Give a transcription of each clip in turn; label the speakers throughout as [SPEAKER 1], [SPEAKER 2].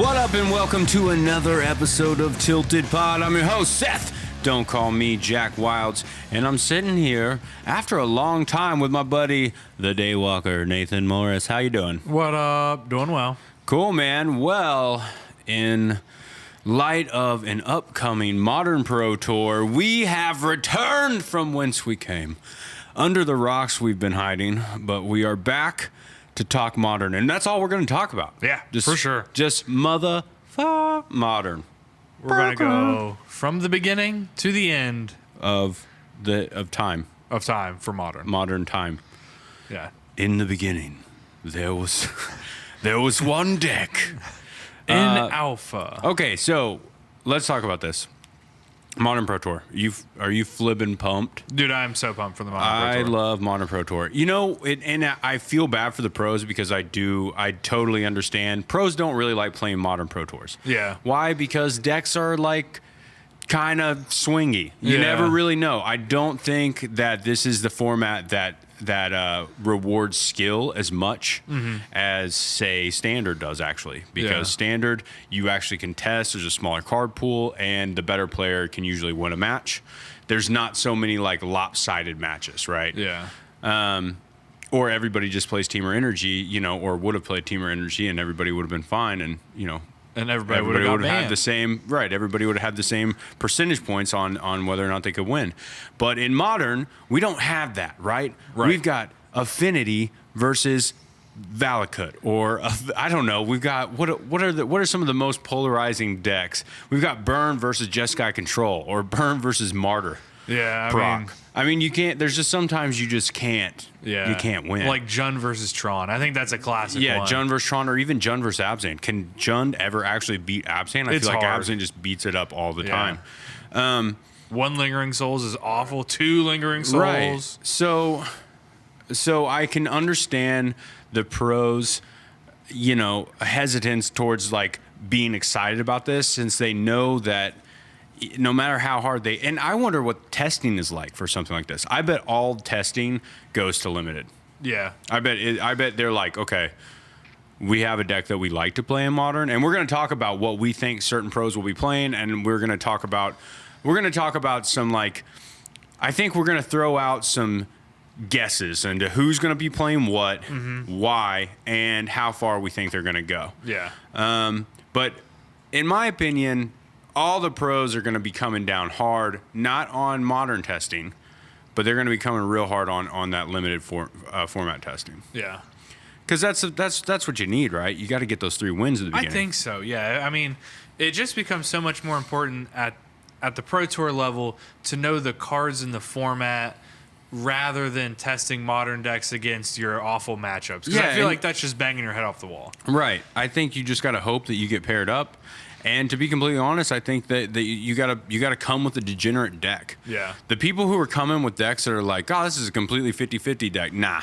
[SPEAKER 1] What up, and welcome to another episode of Tilted Pod. I'm your host, Seth. Don't call me Jack Wilds. And I'm sitting here after a long time with my buddy, the Daywalker, Nathan Morris. How you doing?
[SPEAKER 2] What up? Doing well.
[SPEAKER 1] Cool, man. Well, in light of an upcoming Modern Pro Tour, we have returned from whence we came. Under the rocks we've been hiding, but we are back to talk Modern, and that's all we're going to talk about.
[SPEAKER 2] Yeah,
[SPEAKER 1] just,
[SPEAKER 2] for sure.
[SPEAKER 1] Just Modern.
[SPEAKER 2] We're going to go from the beginning to the end
[SPEAKER 1] of time.
[SPEAKER 2] Of time for Modern.
[SPEAKER 1] Modern time.
[SPEAKER 2] Yeah.
[SPEAKER 1] In the beginning, there was one deck.
[SPEAKER 2] In Alpha.
[SPEAKER 1] Okay, so let's talk about this. Modern Pro Tour. Are you flippin' pumped?
[SPEAKER 2] Dude, I'm so pumped for the Modern Pro Tour.
[SPEAKER 1] I love Modern Pro Tour. You know, and I feel bad for the pros because I totally understand. Pros don't really like playing Modern Pro Tours.
[SPEAKER 2] Yeah.
[SPEAKER 1] Why? Because decks are like kind of swingy. You never really know. I don't think that this is the format that rewards skill as much as, say, Standard does, actually. Because Standard, you actually can test. There's a smaller card pool, and the better player can usually win a match. There's not so many, like, lopsided matches, right?
[SPEAKER 2] Yeah.
[SPEAKER 1] Or everybody just plays Teamer Energy, you know, or would have played Teamer Energy, and everybody would have been fine, and, you know,
[SPEAKER 2] and everybody would have
[SPEAKER 1] had the same, right? Everybody would have had the same percentage points on whether or not they could win. But in Modern, we don't have that, right? We've got Affinity versus Valakut, or I don't know. We've got what are some of the most polarizing decks? We've got Burn versus Jeskai Control, or Burn versus Martyr.
[SPEAKER 2] Yeah,
[SPEAKER 1] I mean, you can't. There's just sometimes you just can't.
[SPEAKER 2] Yeah,
[SPEAKER 1] you can't win.
[SPEAKER 2] Like Jund versus Tron. I think that's a classic.
[SPEAKER 1] Yeah,
[SPEAKER 2] one.
[SPEAKER 1] Jund versus Tron, or even Jund versus Abzan. Can Jund ever actually beat Abzan? I feel like Abzan just beats it up all the time.
[SPEAKER 2] One Lingering Souls is awful. Two Lingering Souls.
[SPEAKER 1] Right. So I can understand the pros, you know, hesitance towards like being excited about this, since they know that no matter how hard and I wonder what testing is like for something like this. I bet all testing goes to limited.
[SPEAKER 2] Yeah.
[SPEAKER 1] I bet they're like, okay, we have a deck that we like to play in Modern, and we're going to talk about what we think certain pros will be playing, and we're going to talk about some, like, I think we're going to throw out some guesses into who's going to be playing what, why, and how far we think they're going to go.
[SPEAKER 2] Yeah.
[SPEAKER 1] But in my opinion, all the pros are going to be coming down hard, not on Modern testing, but they're going to be coming real hard on that limited format testing.
[SPEAKER 2] Yeah.
[SPEAKER 1] Because that's what you need, right? You got to get those 3 wins at the beginning.
[SPEAKER 2] I think so, yeah. I mean, it just becomes so much more important at the Pro Tour level to know the cards in the format rather than testing Modern decks against your awful matchups. Because I feel like that's just banging your head off the wall.
[SPEAKER 1] Right. I think you just got to hope that you get paired up. And to be completely honest, I think that you gotta come with a degenerate deck.
[SPEAKER 2] Yeah.
[SPEAKER 1] The people who are coming with decks that are like, oh, this is a completely 50-50 deck. Nah,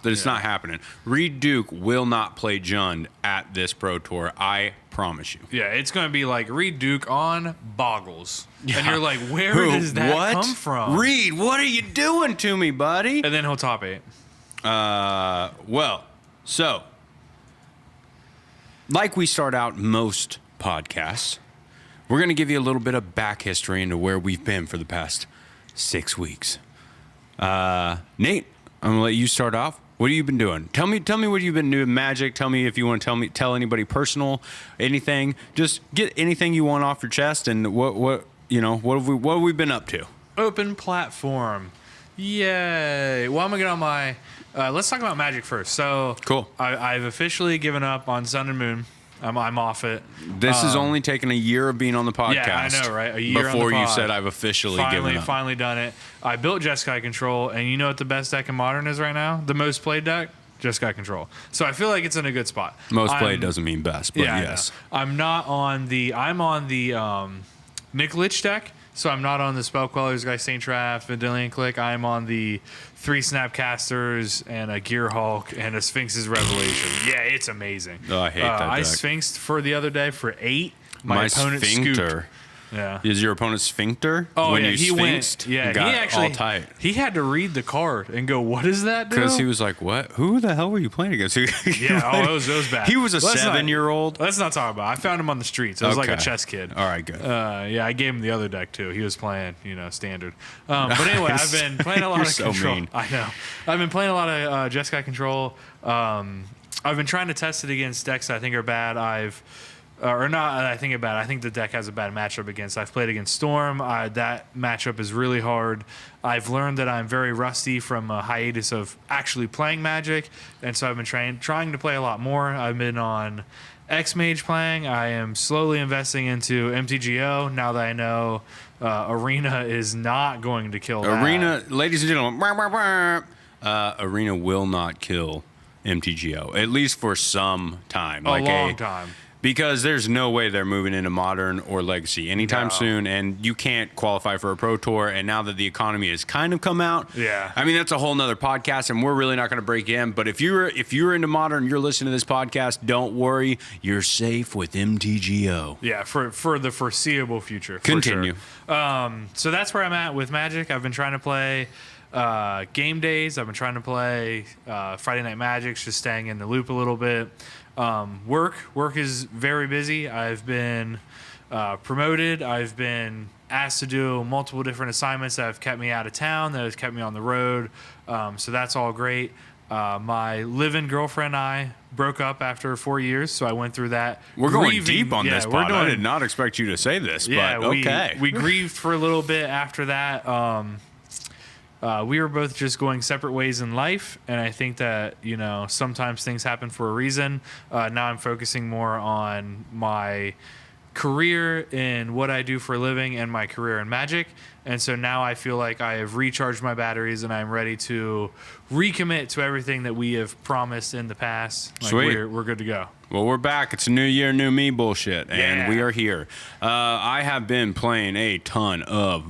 [SPEAKER 1] it's not happening. Reed Duke will not play Jund at this Pro Tour. I promise you.
[SPEAKER 2] Yeah, it's going to be like Reed Duke on Boggles. Yeah. And you're like, where does that come from?
[SPEAKER 1] Reed, what are you doing to me, buddy?
[SPEAKER 2] And then he'll top 8.
[SPEAKER 1] Well, so, like we start out most podcasts, we're going to give you a little bit of back history into where we've been for the past 6 weeks. Nate, I'm going to let you start off. What have you been doing? Tell me what you've been doing. Magic. Tell me if you want to tell anybody personal, anything. Just get anything you want off your chest, and what have we been up to?
[SPEAKER 2] Open platform. Yay. Well, I'm going to get on my let's talk about Magic first. So
[SPEAKER 1] cool.
[SPEAKER 2] I've officially given up on Sun and Moon. I'm off it.
[SPEAKER 1] This has only taken a year of being on the podcast.
[SPEAKER 2] Yeah, I know, right? A year
[SPEAKER 1] before
[SPEAKER 2] on the pod.
[SPEAKER 1] You said I've officially given up.
[SPEAKER 2] Finally done it. I built Jeskai Control, and you know what the best deck in Modern is right now? The most played deck? Jeskai Control. So I feel like it's in a good spot.
[SPEAKER 1] Most played doesn't mean best, but yes.
[SPEAKER 2] I'm on the Nick Lich deck. So I'm not on the Spellquellers, Guy Saint Traff, Vendilion Click. I'm on the 3 Snapcasters and a Gear Hulk and a Sphinx's Revelation. Yeah, it's amazing.
[SPEAKER 1] Oh, I hate that deck.
[SPEAKER 2] I Sphinxed for the other day for 8.
[SPEAKER 1] My opponent
[SPEAKER 2] scooped. Yeah.
[SPEAKER 1] Is your opponent sphincter?
[SPEAKER 2] Oh,
[SPEAKER 1] when
[SPEAKER 2] yeah,
[SPEAKER 1] you
[SPEAKER 2] he
[SPEAKER 1] sphinxed,
[SPEAKER 2] went. Yeah,
[SPEAKER 1] got
[SPEAKER 2] he actually
[SPEAKER 1] all tight.
[SPEAKER 2] He had to read the card and go, "What does that do?"
[SPEAKER 1] Because he was like, "What? Who the hell were you playing against?"
[SPEAKER 2] Yeah, it was bad.
[SPEAKER 1] He was a 7-year-old.
[SPEAKER 2] Let's not talk about it. I found him on the streets. I was like a
[SPEAKER 1] Okay.
[SPEAKER 2] chess kid.
[SPEAKER 1] All right, good.
[SPEAKER 2] Yeah, I gave him the other deck too. He was playing, standard. But anyway, I've been playing a lot
[SPEAKER 1] You're
[SPEAKER 2] of
[SPEAKER 1] so
[SPEAKER 2] control.
[SPEAKER 1] mean.
[SPEAKER 2] I know. I've been playing a lot of Jeskai control. I've been trying to test it against decks that I think are bad. I think the deck has a bad matchup against. I've played against Storm. That matchup is really hard. I've learned that I'm very rusty from a hiatus of actually playing Magic, and so I've been trying to play a lot more. I've been on X-Mage playing. I am slowly investing into MTGO now that I know Arena is not going to kill that.
[SPEAKER 1] Arena, ladies and gentlemen, Arena will not kill MTGO, at least for some time.
[SPEAKER 2] A long time.
[SPEAKER 1] Because there's no way they're moving into Modern or Legacy anytime
[SPEAKER 2] No.
[SPEAKER 1] soon, and you can't qualify for a Pro Tour. And now that the economy has kind of come out,
[SPEAKER 2] Yeah.
[SPEAKER 1] I mean that's a whole nother podcast, and we're really not going to break in. But if you're into Modern, you're listening to this podcast, don't worry, you're safe with MTGO.
[SPEAKER 2] Yeah, for the foreseeable future. For
[SPEAKER 1] Continue.
[SPEAKER 2] Sure. So that's where I'm at with Magic. I've been trying to play game days. I've been trying to play Friday Night Magics, just staying in the loop a little bit. Work is very busy. I've been promoted. I've been asked to do multiple different assignments that have kept me out of town, that have kept me on the road. So that's all great. My live-in girlfriend and I broke up after 4 years, so I went through that.
[SPEAKER 1] We're going
[SPEAKER 2] grieving-
[SPEAKER 1] deep on this
[SPEAKER 2] we're
[SPEAKER 1] pod. I
[SPEAKER 2] doing-
[SPEAKER 1] did not expect you to say this,
[SPEAKER 2] Yeah,
[SPEAKER 1] but okay.
[SPEAKER 2] we grieved for a little bit after that. We were both just going separate ways in life, and I think that sometimes things happen for a reason. Now I'm focusing more on my career in what I do for a living and my career in Magic, and so now I feel like I have recharged my batteries and I'm ready to recommit to everything that we have promised in the past. Like
[SPEAKER 1] Sweet.
[SPEAKER 2] we're good to go.
[SPEAKER 1] Well, we're back. It's a new year, new me bullshit, and
[SPEAKER 2] Yeah.
[SPEAKER 1] we are here. I have been playing a ton of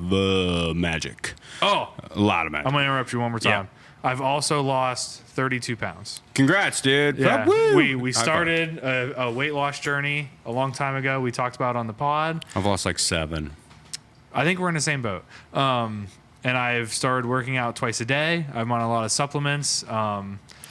[SPEAKER 1] Magic.
[SPEAKER 2] Oh,
[SPEAKER 1] A lot of Magic.
[SPEAKER 2] I'm going to interrupt you one more
[SPEAKER 1] Yeah.
[SPEAKER 2] time. I've also lost 32 pounds.
[SPEAKER 1] Congrats, dude.
[SPEAKER 2] Yeah,
[SPEAKER 1] Woo!
[SPEAKER 2] we started a weight loss journey a long time ago. We talked about it on the pod.
[SPEAKER 1] I've lost like 7.
[SPEAKER 2] I think we're in the same boat. And I've started working out twice a day. I'm on a lot of supplements.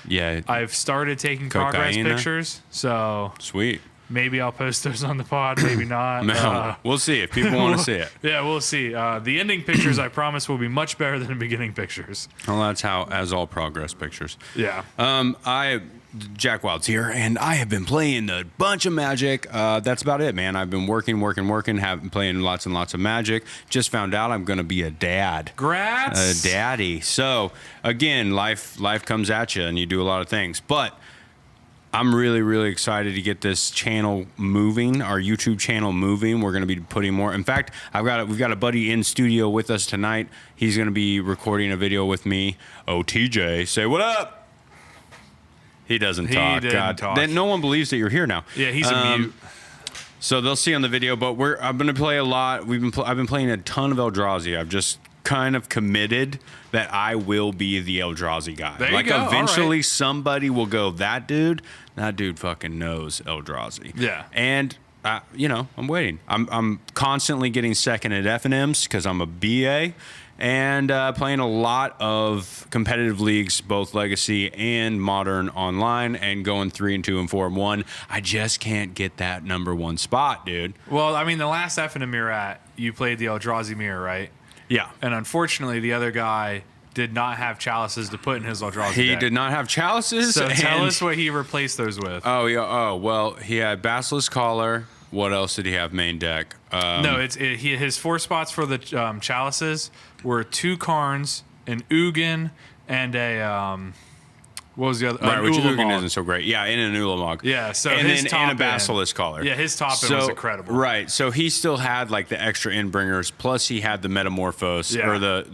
[SPEAKER 1] Yeah,
[SPEAKER 2] I've started taking progress
[SPEAKER 1] Cocaine.
[SPEAKER 2] pictures. So
[SPEAKER 1] sweet.
[SPEAKER 2] maybe I'll post those on the pod. Maybe not.
[SPEAKER 1] No, we'll see if people want to see it.
[SPEAKER 2] Yeah, we'll see. The ending pictures, I promise, will be much better than the beginning pictures.
[SPEAKER 1] Well, that's how, as all progress pictures.
[SPEAKER 2] Yeah.
[SPEAKER 1] Jack Wild's here, and I have been playing a bunch of Magic. That's about it, man. I've been working, have been playing lots and lots of Magic. Just found out I'm going to be a dad.
[SPEAKER 2] Grats.
[SPEAKER 1] A daddy. So, again, life comes at you, and you do a lot of things. But I'm really, really excited to get this channel moving, our YouTube channel moving. We're going to be putting more. In fact, we've got a buddy in studio with us tonight. He's going to be recording a video with me. Oh, TJ, say what up. He doesn't talk.
[SPEAKER 2] didn't talk.
[SPEAKER 1] Then no one believes that you're here now.
[SPEAKER 2] Yeah, he's a mute.
[SPEAKER 1] So they'll see on the video, but I'm going to play a lot. I've been playing a ton of Eldrazi. I've just kind of committed that I will be the Eldrazi guy.
[SPEAKER 2] There you
[SPEAKER 1] like
[SPEAKER 2] go. All
[SPEAKER 1] eventually
[SPEAKER 2] right.
[SPEAKER 1] somebody will go, that dude fucking knows Eldrazi.
[SPEAKER 2] Yeah.
[SPEAKER 1] And I'm waiting. I'm constantly getting second at FNMs because I'm a BA. And playing a lot of competitive leagues, both Legacy and Modern online, and going 3 and 2 and 4 and 1. I just can't get that number 1 spot, dude.
[SPEAKER 2] Well, I mean, the last FNM you're at, you played the Eldrazi mirror, right?
[SPEAKER 1] Yeah.
[SPEAKER 2] And unfortunately, the other guy did not have chalices to put in his Eldrazi
[SPEAKER 1] He
[SPEAKER 2] deck.
[SPEAKER 1] did not have chalices.
[SPEAKER 2] So tell
[SPEAKER 1] and-
[SPEAKER 2] us what he replaced those with.
[SPEAKER 1] Oh, yeah. Oh, well, he had Basilisk Collar. What else did he have main deck?
[SPEAKER 2] No, his 4 spots for the chalices were 2 Karns, an Ugin, and a what was the other?
[SPEAKER 1] Right,
[SPEAKER 2] an
[SPEAKER 1] which
[SPEAKER 2] Ulamog.
[SPEAKER 1] Ugin isn't so great. Yeah, and an Ulamog.
[SPEAKER 2] Yeah, so
[SPEAKER 1] and
[SPEAKER 2] his
[SPEAKER 1] then
[SPEAKER 2] top
[SPEAKER 1] and a
[SPEAKER 2] end-
[SPEAKER 1] Basilisk Collar.
[SPEAKER 2] Yeah, his top end was incredible.
[SPEAKER 1] Right, so he still had like the extra Endbringers, plus he had the Metamorphose
[SPEAKER 2] Yeah.
[SPEAKER 1] or the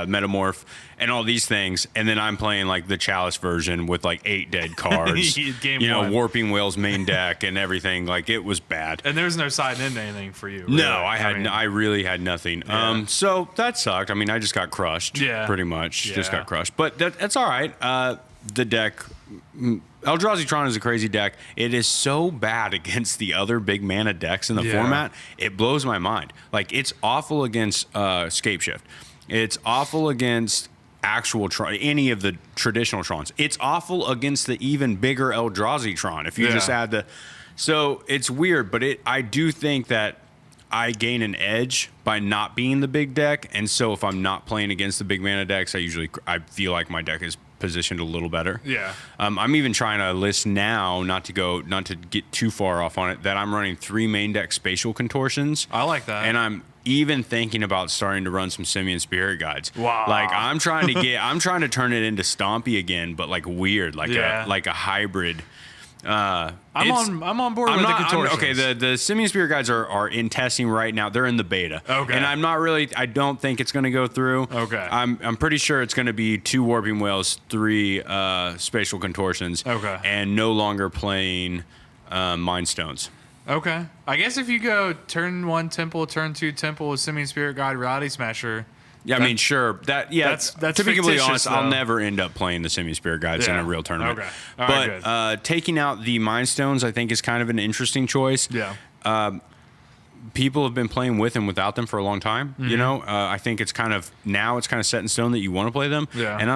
[SPEAKER 1] Metamorph and all these things, and then I'm playing like the Chalice version with like 8 dead cards.
[SPEAKER 2] Game one.
[SPEAKER 1] Warping Whale's main deck and everything. Like it was bad.
[SPEAKER 2] And there was no side into anything for you.
[SPEAKER 1] No,
[SPEAKER 2] really.
[SPEAKER 1] I really had nothing.
[SPEAKER 2] Yeah.
[SPEAKER 1] So that sucked. I mean, I just got crushed.
[SPEAKER 2] Yeah.
[SPEAKER 1] Pretty much, just
[SPEAKER 2] Yeah.
[SPEAKER 1] got crushed. But that's all right. the deck. Eldrazi Tron is a crazy deck. It is so bad against the other big mana decks in the format. It blows my mind. Like, it's awful against Scapeshift. It's awful against actual Tron, any of the traditional Trons. It's awful against the even bigger Eldrazi Tron. If you just add the, so it's weird, but I do think that I gain an edge by not being the big deck, and so if I'm not playing against the big mana decks, I feel like my deck is positioned a little better.
[SPEAKER 2] Yeah.
[SPEAKER 1] I'm even trying to list now, not to get too far off on it, that I'm running 3 main deck Spatial Contortions.
[SPEAKER 2] I like that.
[SPEAKER 1] And I'm even thinking about starting to run some Simian Spirit Guides.
[SPEAKER 2] Wow.
[SPEAKER 1] Like, I'm trying to turn it into Stompy again, but like weird, like a hybrid.
[SPEAKER 2] I'm on board with the contortions.
[SPEAKER 1] Okay, the Simian Spirit Guides are in testing right now. They're in the beta.
[SPEAKER 2] Okay.
[SPEAKER 1] And I don't think it's going to go through.
[SPEAKER 2] Okay.
[SPEAKER 1] I'm pretty sure it's going to be 2 Warping Whales, 3 Spatial Contortions.
[SPEAKER 2] Okay.
[SPEAKER 1] And no longer playing Mind Stones.
[SPEAKER 2] Okay. I guess if you go turn 1 Temple, turn 2 Temple, Simian Spirit Guide, Reality Smasher.
[SPEAKER 1] Yeah, I mean, sure. That's
[SPEAKER 2] to
[SPEAKER 1] be completely honest,
[SPEAKER 2] though.
[SPEAKER 1] I'll never end up playing the Simian Spirit Guides in a real tournament.
[SPEAKER 2] Okay. All right,
[SPEAKER 1] but taking out the Mind Stones, I think, is kind of an interesting choice.
[SPEAKER 2] Yeah.
[SPEAKER 1] People have been playing with and without them for a long time.
[SPEAKER 2] Mm-hmm.
[SPEAKER 1] You know, I think it's kind of set in stone that you want to play them.
[SPEAKER 2] Yeah.
[SPEAKER 1] And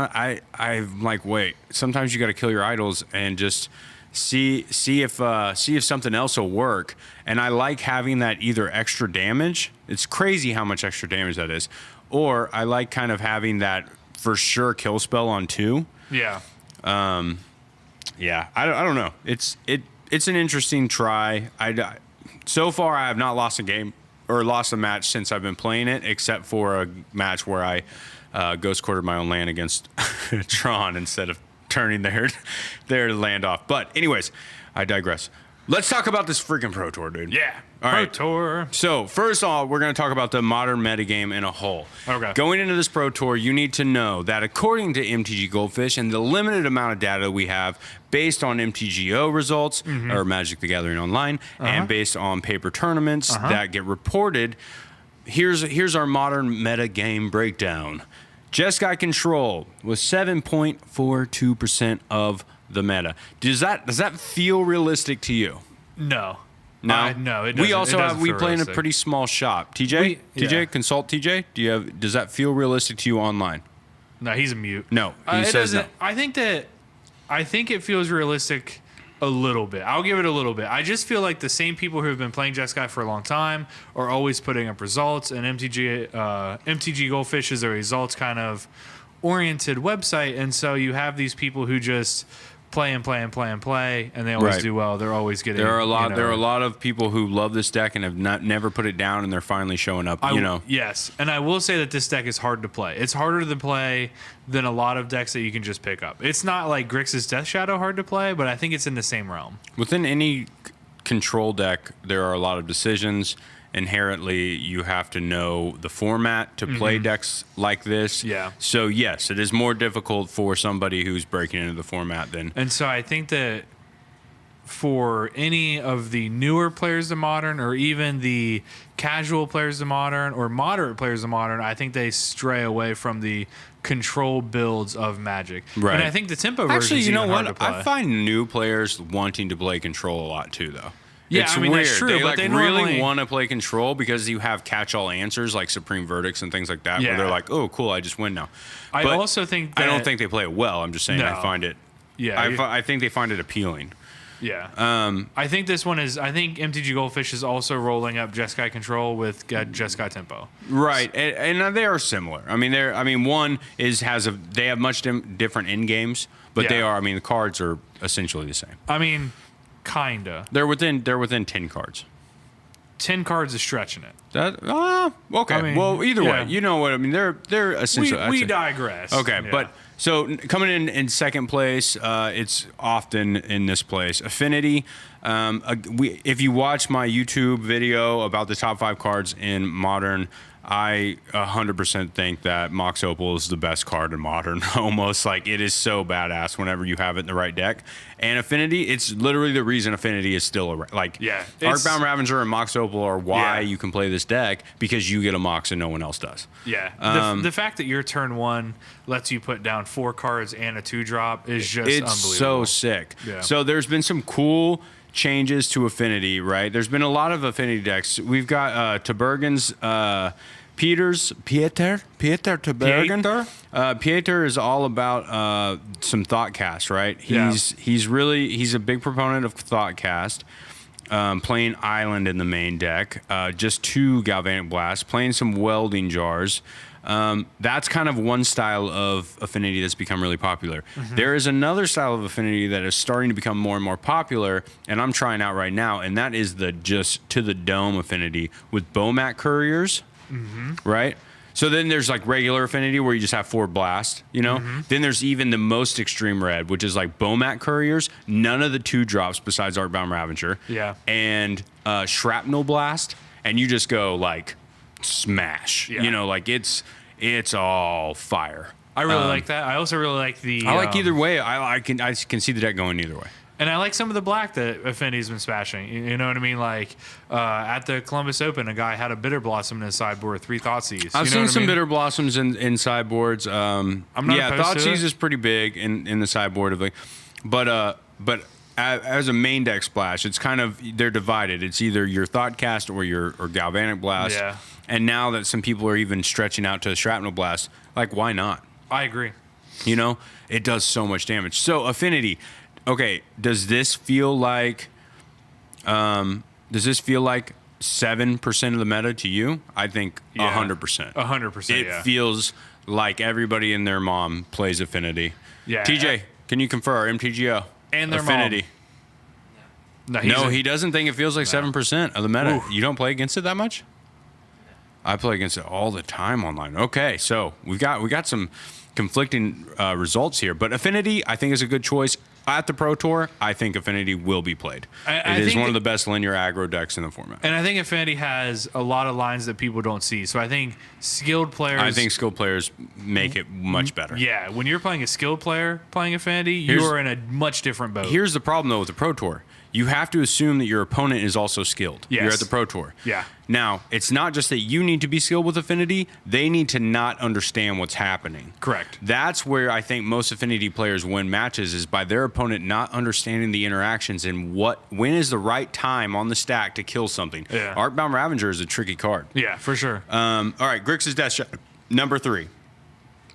[SPEAKER 1] I'm like, wait, sometimes you got to kill your idols and just see if something else will work. And I like having that either extra damage. It's crazy how much extra damage that is. Or I like kind of having that for sure kill spell on 2.
[SPEAKER 2] Yeah.
[SPEAKER 1] Yeah. I don't know. It's an interesting try. So far I have not lost a game or lost a match since I've been playing it, except for a match where I ghost quartered my own land against Tron instead of turning their land off. But anyways, I digress. Let's talk about this freaking Pro Tour, dude.
[SPEAKER 2] Yeah.
[SPEAKER 1] All right.
[SPEAKER 2] Pro Tour.
[SPEAKER 1] So first off, we're going to talk about the modern metagame in a whole.
[SPEAKER 2] Okay.
[SPEAKER 1] Going into this Pro Tour, you need to know that according to MTG Goldfish and the limited amount of data we have based on MTGO results, or Magic the Gathering Online, and based on paper tournaments that get reported, here's our modern metagame breakdown. Jeskai Control was 7.42% of the meta. Does that feel realistic to you?
[SPEAKER 2] No.
[SPEAKER 1] No,
[SPEAKER 2] no, it doesn't.
[SPEAKER 1] We play in a pretty small shop. TJ, consult TJ. Does that feel realistic to you online?
[SPEAKER 2] No, he's a mute.
[SPEAKER 1] No, he says no.
[SPEAKER 2] I think it feels realistic a little bit. I'll give it a little bit. I just feel like the same people who have been playing Jeskai for a long time are always putting up results, and MTG Goldfish is a results kind of oriented website, and so you have these people who just play and play and play and play, and they always do well. They're always getting.
[SPEAKER 1] There are a lot of people who love this deck and have never put it down, and they're finally showing up.
[SPEAKER 2] Yes, and I will say that this deck is hard to play. It's harder to play than a lot of decks that you can just pick up. It's not like Grixis Death Shadow hard to play, but I think it's in the same realm.
[SPEAKER 1] Within any control deck, there are a lot of decisions. Inherently, you have to know the format to play decks like this.
[SPEAKER 2] Yeah.
[SPEAKER 1] So, yes, it is more difficult for somebody who's breaking into the format than...
[SPEAKER 2] And so I think that for any of the newer players of Modern, or even the casual players of Modern, or moderate players of Modern, I think they stray away from the control builds of Magic.
[SPEAKER 1] Right.
[SPEAKER 2] And I think the tempo version
[SPEAKER 1] Actually, you know what?
[SPEAKER 2] I
[SPEAKER 1] find new players wanting to play control a lot, too, though.
[SPEAKER 2] Yeah,
[SPEAKER 1] it's
[SPEAKER 2] I mean,
[SPEAKER 1] weird.
[SPEAKER 2] That's true,
[SPEAKER 1] they
[SPEAKER 2] but they
[SPEAKER 1] really
[SPEAKER 2] normally
[SPEAKER 1] want to play control because you have catch-all answers like Supreme Verdicts and things like that, where they're like, "Oh, cool, I just win now."
[SPEAKER 2] I
[SPEAKER 1] But
[SPEAKER 2] also think that,
[SPEAKER 1] I don't think they play it well. I'm just saying I find it.
[SPEAKER 2] Yeah,
[SPEAKER 1] I think they find it appealing.
[SPEAKER 2] Yeah. I think this one is. I think MTG Goldfish is also rolling up Jeskai Control with Jeskai Tempo.
[SPEAKER 1] Right, and they are similar. I mean, one they have much different end games, but they are. I mean, the cards are essentially the same.
[SPEAKER 2] I mean. Kinda.
[SPEAKER 1] They're within 10 cards.
[SPEAKER 2] 10 cards is stretching it.
[SPEAKER 1] Okay.
[SPEAKER 2] I mean,
[SPEAKER 1] well, either way, you know what I mean. They're essentially.
[SPEAKER 2] We digress.
[SPEAKER 1] Okay,
[SPEAKER 2] yeah.
[SPEAKER 1] but so coming in second place, it's often in this place. Affinity. If you watch my YouTube video about the top 5 cards in Modern, I 100% think that Mox Opal is the best card in Modern. Almost like it is so badass whenever you have it in the right deck. And Affinity, it's literally the reason Affinity is still Arcbound Ravager and Mox Opal are why you can play this deck, because you get a Mox and no one else does.
[SPEAKER 2] Yeah. The fact that your turn 1 lets you put down 4 cards and a 2-drop is just
[SPEAKER 1] it's
[SPEAKER 2] unbelievable.
[SPEAKER 1] so sick.
[SPEAKER 2] Yeah.
[SPEAKER 1] So there's been some cool changes to Affinity, right? There's been a lot of Affinity decks. We've got Tabergen's Pieter Tabergen. Pieter is all about some Thoughtcast, right? He's a big proponent of Thoughtcast. Playing Island in the main deck, just 2 Galvanic Blasts, playing some Welding Jars. That's kind of one style of Affinity that's become really popular. There is another style of Affinity that is starting to become more and more popular, and I'm trying out right now, and that is the just to the dome Affinity with Bomat Couriers, right? So then there's like regular Affinity where you just have 4 Blast, you know? Then there's even the most extreme red, which is like Bomat Couriers, none of the 2-drops besides Arcbound Ravager, and Shrapnel Blast, and you just go like smash, you know, like it's all fire.
[SPEAKER 2] I really like that. I also really like the.
[SPEAKER 1] I like either way. I can see the deck going either way.
[SPEAKER 2] And I like some of the black that Affinity's been smashing. You know what I mean? Like at the Columbus Open, a guy had a Bitter Blossom in his sideboard with 3 Thoughtseize.
[SPEAKER 1] I've seen some Bitter Blossoms in sideboards.
[SPEAKER 2] I'm not opposed to it.
[SPEAKER 1] Thoughtseize is pretty big in the sideboard of like, but as a main deck splash, it's kind of they're divided. It's either your Thoughtcast or Galvanic Blast.
[SPEAKER 2] Yeah.
[SPEAKER 1] And now that some people are even stretching out to Shrapnel Blast, like why not?
[SPEAKER 2] I agree.
[SPEAKER 1] You know, it does so much damage. So Affinity. Okay, does this feel like 7% of the meta to you? I think 100%.
[SPEAKER 2] 100%.
[SPEAKER 1] It feels like everybody and their mom plays Affinity.
[SPEAKER 2] Yeah.
[SPEAKER 1] TJ, can you confer MTGO?
[SPEAKER 2] And their
[SPEAKER 1] Affinity.
[SPEAKER 2] Mom.
[SPEAKER 1] No, he doesn't think it feels like 7% of the meta.
[SPEAKER 2] Oof.
[SPEAKER 1] You don't play against it that much? I play against it all the time online. Okay, so we got some conflicting results here, but Affinity I think is a good choice. At the Pro Tour, I think Affinity will be played. It is one of the best linear aggro decks in the format.
[SPEAKER 2] And I think Affinity has a lot of lines that people don't see. So I think skilled players...
[SPEAKER 1] I think skilled players make it much better.
[SPEAKER 2] Yeah, when you're playing a skilled player playing Affinity, you are in a much different boat.
[SPEAKER 1] Here's the problem, though, with the Pro Tour. You have to assume that your opponent is also skilled.
[SPEAKER 2] Yes.
[SPEAKER 1] You're at the Pro Tour.
[SPEAKER 2] Yeah.
[SPEAKER 1] Now, it's not just that you need to be skilled with Affinity. They need to not understand what's happening.
[SPEAKER 2] Correct.
[SPEAKER 1] That's where I think most Affinity players win matches is by their opponent not understanding the interactions and when is the right time on the stack to kill something.
[SPEAKER 2] Yeah.
[SPEAKER 1] Arcbound Ravager is a tricky card.
[SPEAKER 2] Yeah, for sure.
[SPEAKER 1] All right, Grixis Death Shot, number 3.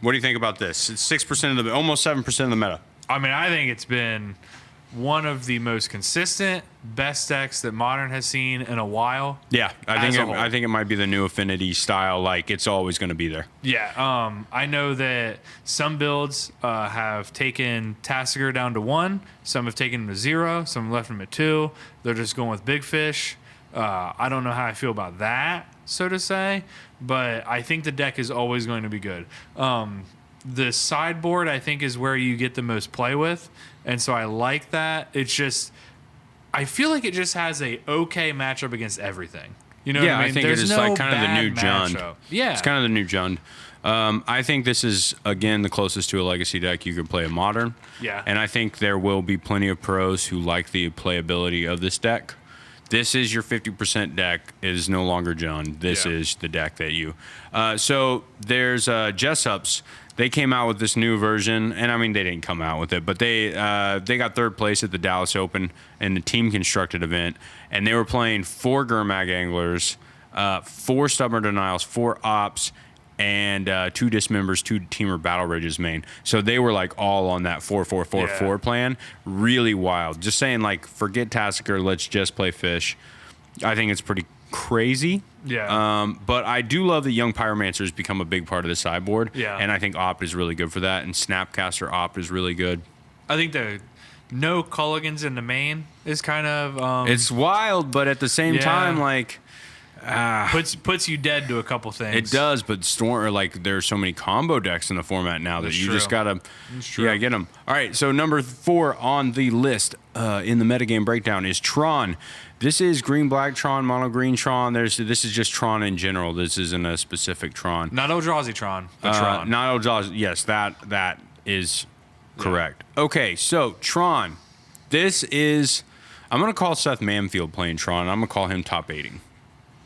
[SPEAKER 1] What do you think about this? It's 6% of the, almost 7% of the meta.
[SPEAKER 2] I mean, I think it's been one of the most consistent, best decks that Modern has seen in a while.
[SPEAKER 1] Yeah, I
[SPEAKER 2] I
[SPEAKER 1] think it might be the new Affinity style. Like it's always going to be there.
[SPEAKER 2] Yeah, I know that some builds have taken Tasigur down to 1. Some have taken him to 0. Some left him at 2. They're just going with Big Fish. I don't know how I feel about that, so to say, but I think the deck is always going to be good. The sideboard, I think, is where you get the most play with, and so I like that. It's just, I feel like it just has a okay matchup against everything. You know what I mean?
[SPEAKER 1] I think
[SPEAKER 2] There's
[SPEAKER 1] it is
[SPEAKER 2] no
[SPEAKER 1] like kind of the
[SPEAKER 2] bad
[SPEAKER 1] new Jund.
[SPEAKER 2] matchup. Yeah.
[SPEAKER 1] It's kind of the new Jund. I think this is, again, the closest to a Legacy deck you could play a Modern.
[SPEAKER 2] Yeah.
[SPEAKER 1] And I think there will be plenty of pros who like the playability of this deck. This is your 50% deck. It is no longer Jund. This is the deck that you... so there's Jessups. They came out with this new version, and I mean, they didn't come out with it, but they got 3rd place at the Dallas Open in the team constructed event, and they were playing 4 Gurmag Anglers, 4 Stubborn Denials, 4 Ops, and 2 Dismembers, 2 Teamer Battle Ridges main. So they were like all on that 4-4-4-4 plan. Really wild. Just saying, like, forget Tasigur, let's just play Fish. I think it's pretty crazy.
[SPEAKER 2] Yeah.
[SPEAKER 1] But I do love that Young Pyromancer's become a big part of the sideboard.
[SPEAKER 2] Yeah.
[SPEAKER 1] And I think Opt is really good for that. And Snapcaster Opt is really good.
[SPEAKER 2] I think the no Culligans in the main is kind of...
[SPEAKER 1] it's wild, but at the same time, like...
[SPEAKER 2] puts you dead to a couple things.
[SPEAKER 1] It does, but there's so many combo decks in the format now that you just gotta get them. All right, so number 4 on the list in the metagame breakdown is Tron. This is green-black Tron, mono-green Tron. This is just Tron in general. This isn't a specific Tron.
[SPEAKER 2] Not Eldrazi Tron, but Tron.
[SPEAKER 1] Not Eldrazi. Yes, that is correct. Okay, so Tron. This is... I'm going to call Seth Manfield playing Tron. I'm going to call him top 8ing.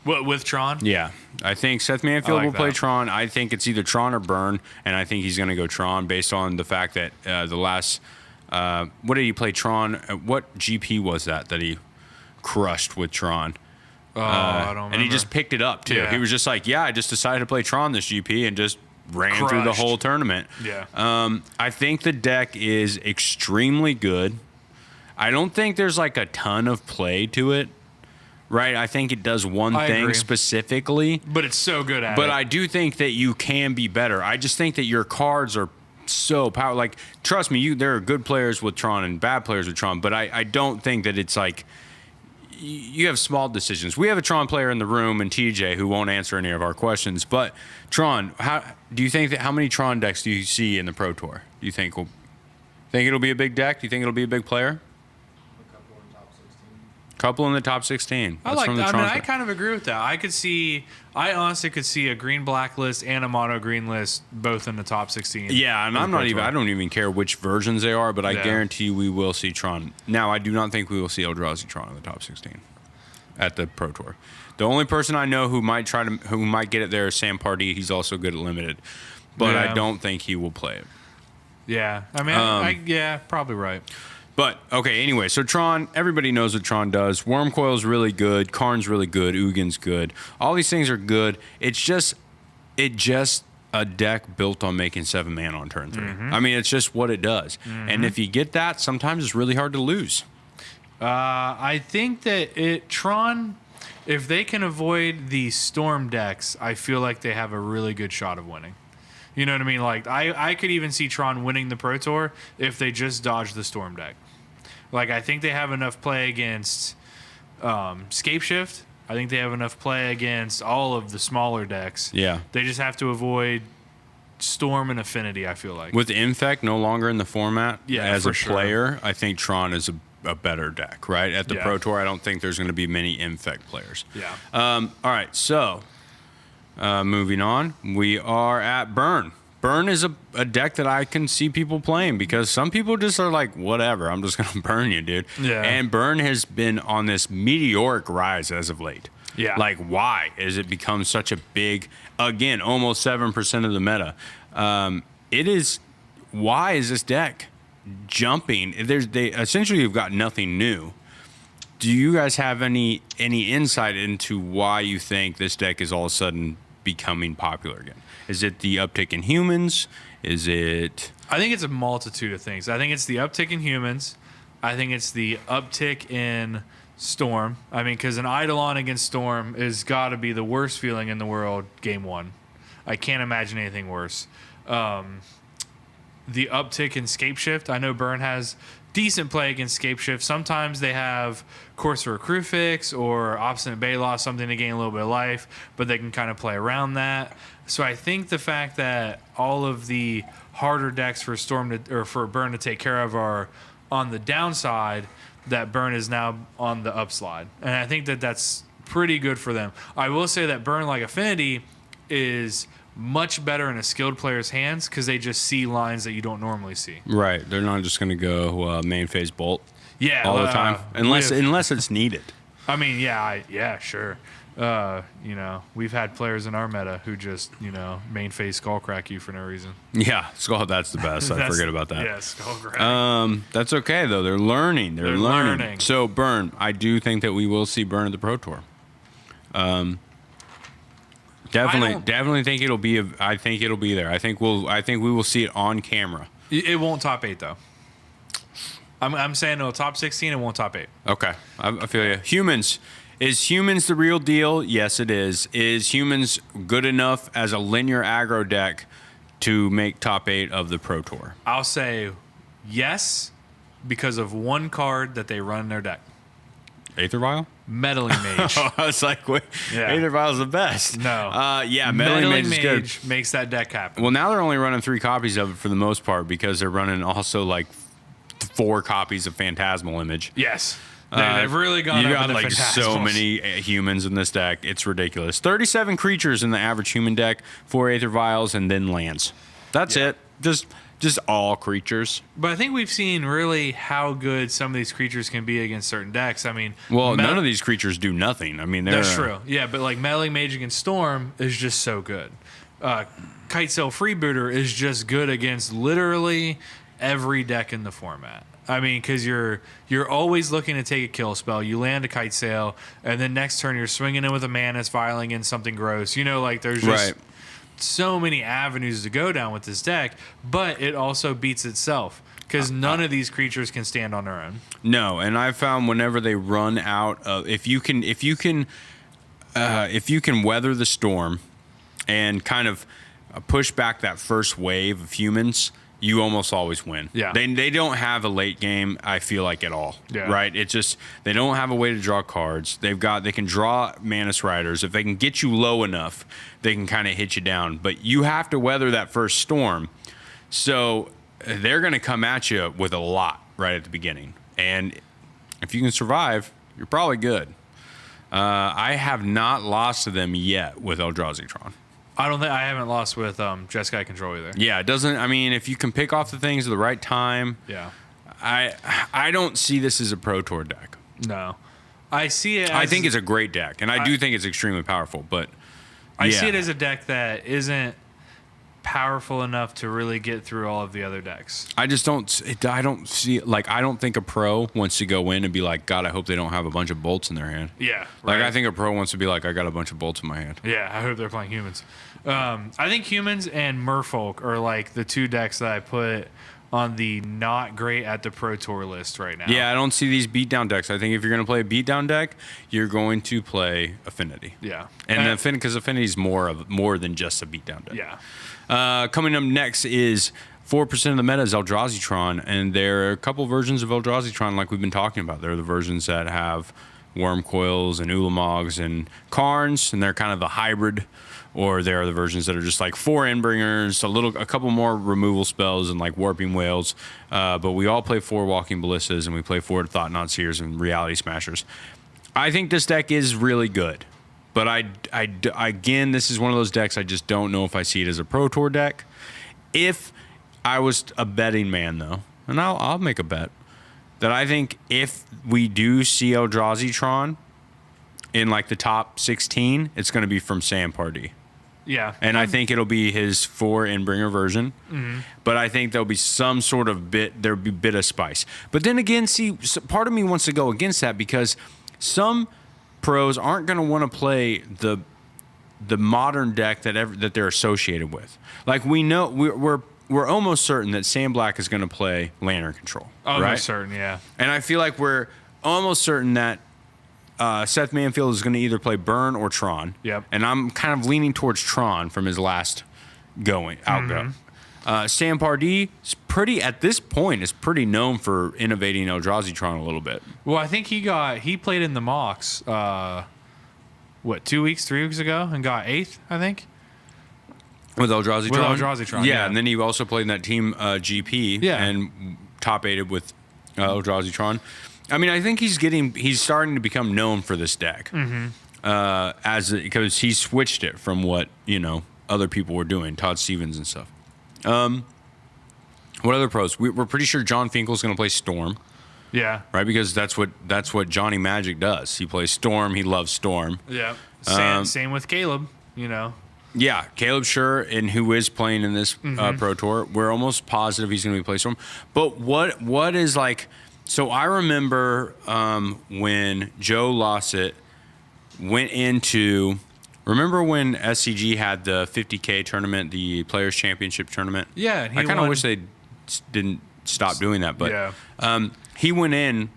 [SPEAKER 2] What, with Tron?
[SPEAKER 1] Yeah. I think Seth Manfield will play
[SPEAKER 2] that.
[SPEAKER 1] Tron. I think it's either Tron or Burn, and I think he's going to go Tron based on the fact that the last what did he play Tron? What GP was that he crushed with Tron?
[SPEAKER 2] I don't remember.
[SPEAKER 1] And he just picked it up too.
[SPEAKER 2] Yeah.
[SPEAKER 1] He was just like, "Yeah, I just decided to play Tron this GP and just ran through the whole tournament."
[SPEAKER 2] Yeah.
[SPEAKER 1] I think the deck is extremely good. I don't think there's like a ton of play to it, right? I think it does one thing
[SPEAKER 2] agree.
[SPEAKER 1] specifically,
[SPEAKER 2] But it's so good at it.
[SPEAKER 1] but I do think that you can be better. I just think that your cards are so powerful. Like, trust me, there are good players with Tron and bad players with Tron, but I don't think that it's like you have small decisions. We have a Tron player in the room, and TJ, who won't answer any of our questions. But Tron, how do you think that? How many Tron decks do you see in the Pro Tour? Do you think it'll be a big deck? Do you think it'll be a big player? Couple in the top 16.
[SPEAKER 2] I like that. I mean, I kind of agree with that. I honestly could see a green-black list and a mono-green list both in the top 16.
[SPEAKER 1] Yeah, and I don't even care which versions they are, but I guarantee you we will see Tron. Now, I do not think we will see Eldrazi Tron in the top 16 at the Pro Tour. The only person I know who might get it there is Sam Pardee. He's also good at limited, but I don't think he will play it.
[SPEAKER 2] Yeah, I mean, yeah, probably right.
[SPEAKER 1] But, okay, anyway, so Tron, everybody knows what Tron does. Wormcoil's really good. Karn's really good. Ugin's good. All these things are good. It's just a deck built on making 7 mana on turn 3.
[SPEAKER 2] Mm-hmm.
[SPEAKER 1] I mean, it's just what it does. Mm-hmm. And if you get that, sometimes it's really hard to lose.
[SPEAKER 2] I think that Tron, if they can avoid the Storm decks, I feel like they have a really good shot of winning. You know what I mean? Like, I could even see Tron winning the Pro Tour if they just dodge the Storm deck. Like, I think they have enough play against Scapeshift. I think they have enough play against all of the smaller decks.
[SPEAKER 1] Yeah.
[SPEAKER 2] They just have to avoid Storm and Affinity, I feel like.
[SPEAKER 1] With Infect no longer in the format, as a
[SPEAKER 2] sure.
[SPEAKER 1] player, I think Tron is a better deck, right? At the
[SPEAKER 2] Yeah.
[SPEAKER 1] Pro Tour, I don't think there's going to be many Infect players.
[SPEAKER 2] Yeah.
[SPEAKER 1] All right, so moving on, we are at Burn. Burn is a deck that I can see people playing because some people just are like, whatever, I'm just going to burn you, dude.
[SPEAKER 2] Yeah.
[SPEAKER 1] And Burn has been on this meteoric rise as of late.
[SPEAKER 2] Yeah.
[SPEAKER 1] Like, why has it become such a big, again, almost 7% of the meta? Why is this deck jumping? They essentially have got nothing new. Do you guys have any insight into why you think this deck is all of a sudden becoming popular again? Is it the uptick in humans? Is it...
[SPEAKER 2] I think it's a multitude of things. I think it's the uptick in humans. I think it's the uptick in Storm. I mean, because an Eidolon against Storm has got to be the worst feeling in the world game 1. I can't imagine anything worse. The uptick in Scapeshift. I know Burn has decent play against Scapeshift. Sometimes they have Courser Crucifix or Obstinate Baloth, something to gain a little bit of life, but they can kind of play around that. So I think the fact that all of the harder decks for for Burn to take care of are on the downside, that Burn is now on the upslide. And I think that that's pretty good for them. I will say that Burn, like Affinity, is much better in a skilled player's hands because they just see lines that you don't normally see.
[SPEAKER 1] Right. They're not just going to go main phase bolt all the time. Unless it's needed.
[SPEAKER 2] I mean, yeah, sure. We've had players in our meta who just, main phase Skullcrack you for no reason.
[SPEAKER 1] Yeah, that's the best. I forget about that.
[SPEAKER 2] Yeah, Skullcrack.
[SPEAKER 1] That's okay, though. They're learning. They're learning. So, Burn, I do think that we will see Burn at the Pro Tour. Definitely think it'll be. I think it'll be there. I think we will see it on camera.
[SPEAKER 2] It won't top 8 though. I'm saying it'll top 16. It won't top 8.
[SPEAKER 1] Okay, I feel you. Humans. Is humans the real deal? Yes, it is. Is humans good enough as a linear aggro deck to make top 8 of the Pro Tour?
[SPEAKER 2] I'll say yes because of one card that they run in their deck.
[SPEAKER 1] Aether Vial?
[SPEAKER 2] Meddling Mage.
[SPEAKER 1] I was like, wait, Aether Vial's the best.
[SPEAKER 2] No.
[SPEAKER 1] Meddling Mage is good.
[SPEAKER 2] Makes that deck happen.
[SPEAKER 1] Well, now they're only running 3 copies of it for the most part because they're running also like 4 copies of Phantasmal Image.
[SPEAKER 2] Yes. They've really gone
[SPEAKER 1] You
[SPEAKER 2] up
[SPEAKER 1] got
[SPEAKER 2] with
[SPEAKER 1] like
[SPEAKER 2] the
[SPEAKER 1] so many humans in this deck. It's ridiculous. 37 creatures in the average human deck, 4 Aether Vials, and then lands. That's it. Just Just all creatures.
[SPEAKER 2] But I think we've seen really how good some of these creatures can be against certain decks. I mean,
[SPEAKER 1] well, none of these creatures do nothing. I mean,
[SPEAKER 2] that's true. Yeah, but like Meddling Mage against Storm is just so good. Kitesail Freebooter is just good against literally every deck in the format. I mean, because you're always looking to take a kill spell. You land a Kitesail, and then next turn you're swinging in with a Manus, vialing in something gross. You know, like there's just so many avenues to go down with this deck, but it also beats itself because none of these creatures can stand on their own.
[SPEAKER 1] No, and I found whenever they run out of, if you can weather the storm and kind of push back that first wave of humans, you almost always win.
[SPEAKER 2] Yeah.
[SPEAKER 1] They don't have a late game, I feel like, at all.
[SPEAKER 2] Yeah.
[SPEAKER 1] Right? It's just they don't have a way to draw cards. They can draw Manus Riders. If they can get you low enough, they can kind of hit you down. But you have to weather that first storm. So they're going to come at you with a lot right at the beginning. And if you can survive, you're probably good. I have not lost to them yet with Eldrazi Tron.
[SPEAKER 2] I haven't lost with Jeskai Control either.
[SPEAKER 1] Yeah, it doesn't. I mean, if you can pick off the things at the right time.
[SPEAKER 2] Yeah.
[SPEAKER 1] I don't see this as a Pro Tour deck.
[SPEAKER 2] No. I see it as,
[SPEAKER 1] I think it's a great deck, and I do think it's extremely powerful, but
[SPEAKER 2] I see it as a deck that isn't powerful enough to really get through all of the other decks.
[SPEAKER 1] I just don't. I don't see. Like, I don't think a pro wants to go in and be like, God, I hope they don't have a bunch of bolts in their hand.
[SPEAKER 2] Yeah,
[SPEAKER 1] Like, I think a pro wants to be like, I got a bunch of bolts in my hand.
[SPEAKER 2] Yeah, I hope they're playing humans. I think humans and Merfolk are like the two decks that I put on the not great at the Pro Tour list right now.
[SPEAKER 1] Yeah, I don't see these beatdown decks. I think if you're going to play a beatdown deck, you're going to play Affinity.
[SPEAKER 2] Yeah,
[SPEAKER 1] and because Affinity is more than just a beatdown deck.
[SPEAKER 2] Yeah.
[SPEAKER 1] Coming up next is 4% of the meta is Eldrazi Tron, and there are a couple versions of Eldrazi Tron like we've been talking about. There are the versions that have Worm Coils and Ulamogs and Karns, and they're kind of the hybrid. Or there are the versions that are just like 4 Endbringers, a couple more removal spells, and like Warping Whales. But we all play 4 Walking Ballistas, and we play 4 Thought-Knot Seers and Reality Smashers. I think this deck is really good. But again, this is one of those decks I just don't know if I see it as a Pro Tour deck. If I was a betting man, though, and I'll make a bet, that I think if we do see Eldrazi Tron in like the top 16, it's going to be from Sam Pardee.
[SPEAKER 2] Yeah.
[SPEAKER 1] And I think it'll be his 4 Endbringer version. Mm-hmm. But I think there'll be some sort of there'll be a bit of spice. But then again, see, part of me wants to go against that because some pros aren't going to want to play the modern deck that they're associated with. Like, we know we're almost certain that Sam Black is going to play Lantern Control.
[SPEAKER 2] Almost
[SPEAKER 1] right?
[SPEAKER 2] certain, yeah.
[SPEAKER 1] And I feel like we're almost certain that Seth Manfield is going to either play Burn or Tron.
[SPEAKER 2] Yep.
[SPEAKER 1] And I'm kind of leaning towards Tron from his last outgo.
[SPEAKER 2] Mm-hmm.
[SPEAKER 1] Sam Pardee at this point is pretty known for innovating Eldrazi Tron a little bit.
[SPEAKER 2] Well, I think he played in the mocks 3 weeks ago and got 8th, I think.
[SPEAKER 1] With Eldrazi Tron?
[SPEAKER 2] With Eldrazi Tron, yeah.
[SPEAKER 1] And then he also played in that team GP and top 8'd with Eldrazi Tron. I mean, I think he's starting to become known for this deck, because he switched it from what other people were doing, Todd Stevens and stuff. What other pros? We're pretty sure John Finkel's going to play Storm.
[SPEAKER 2] Yeah,
[SPEAKER 1] right, because that's what Johnny Magic does. He plays Storm. He loves Storm.
[SPEAKER 2] Yeah, same with Caleb.
[SPEAKER 1] Yeah, Caleb Schur, and who is playing in this Pro Tour. We're almost positive he's going to be playing Storm. But what is like? So I remember when Joe Lossett went into. Remember when SCG had the 50K tournament, the Players Championship tournament?
[SPEAKER 2] Yeah,
[SPEAKER 1] I kind of wish they didn't stop doing that. But he went in,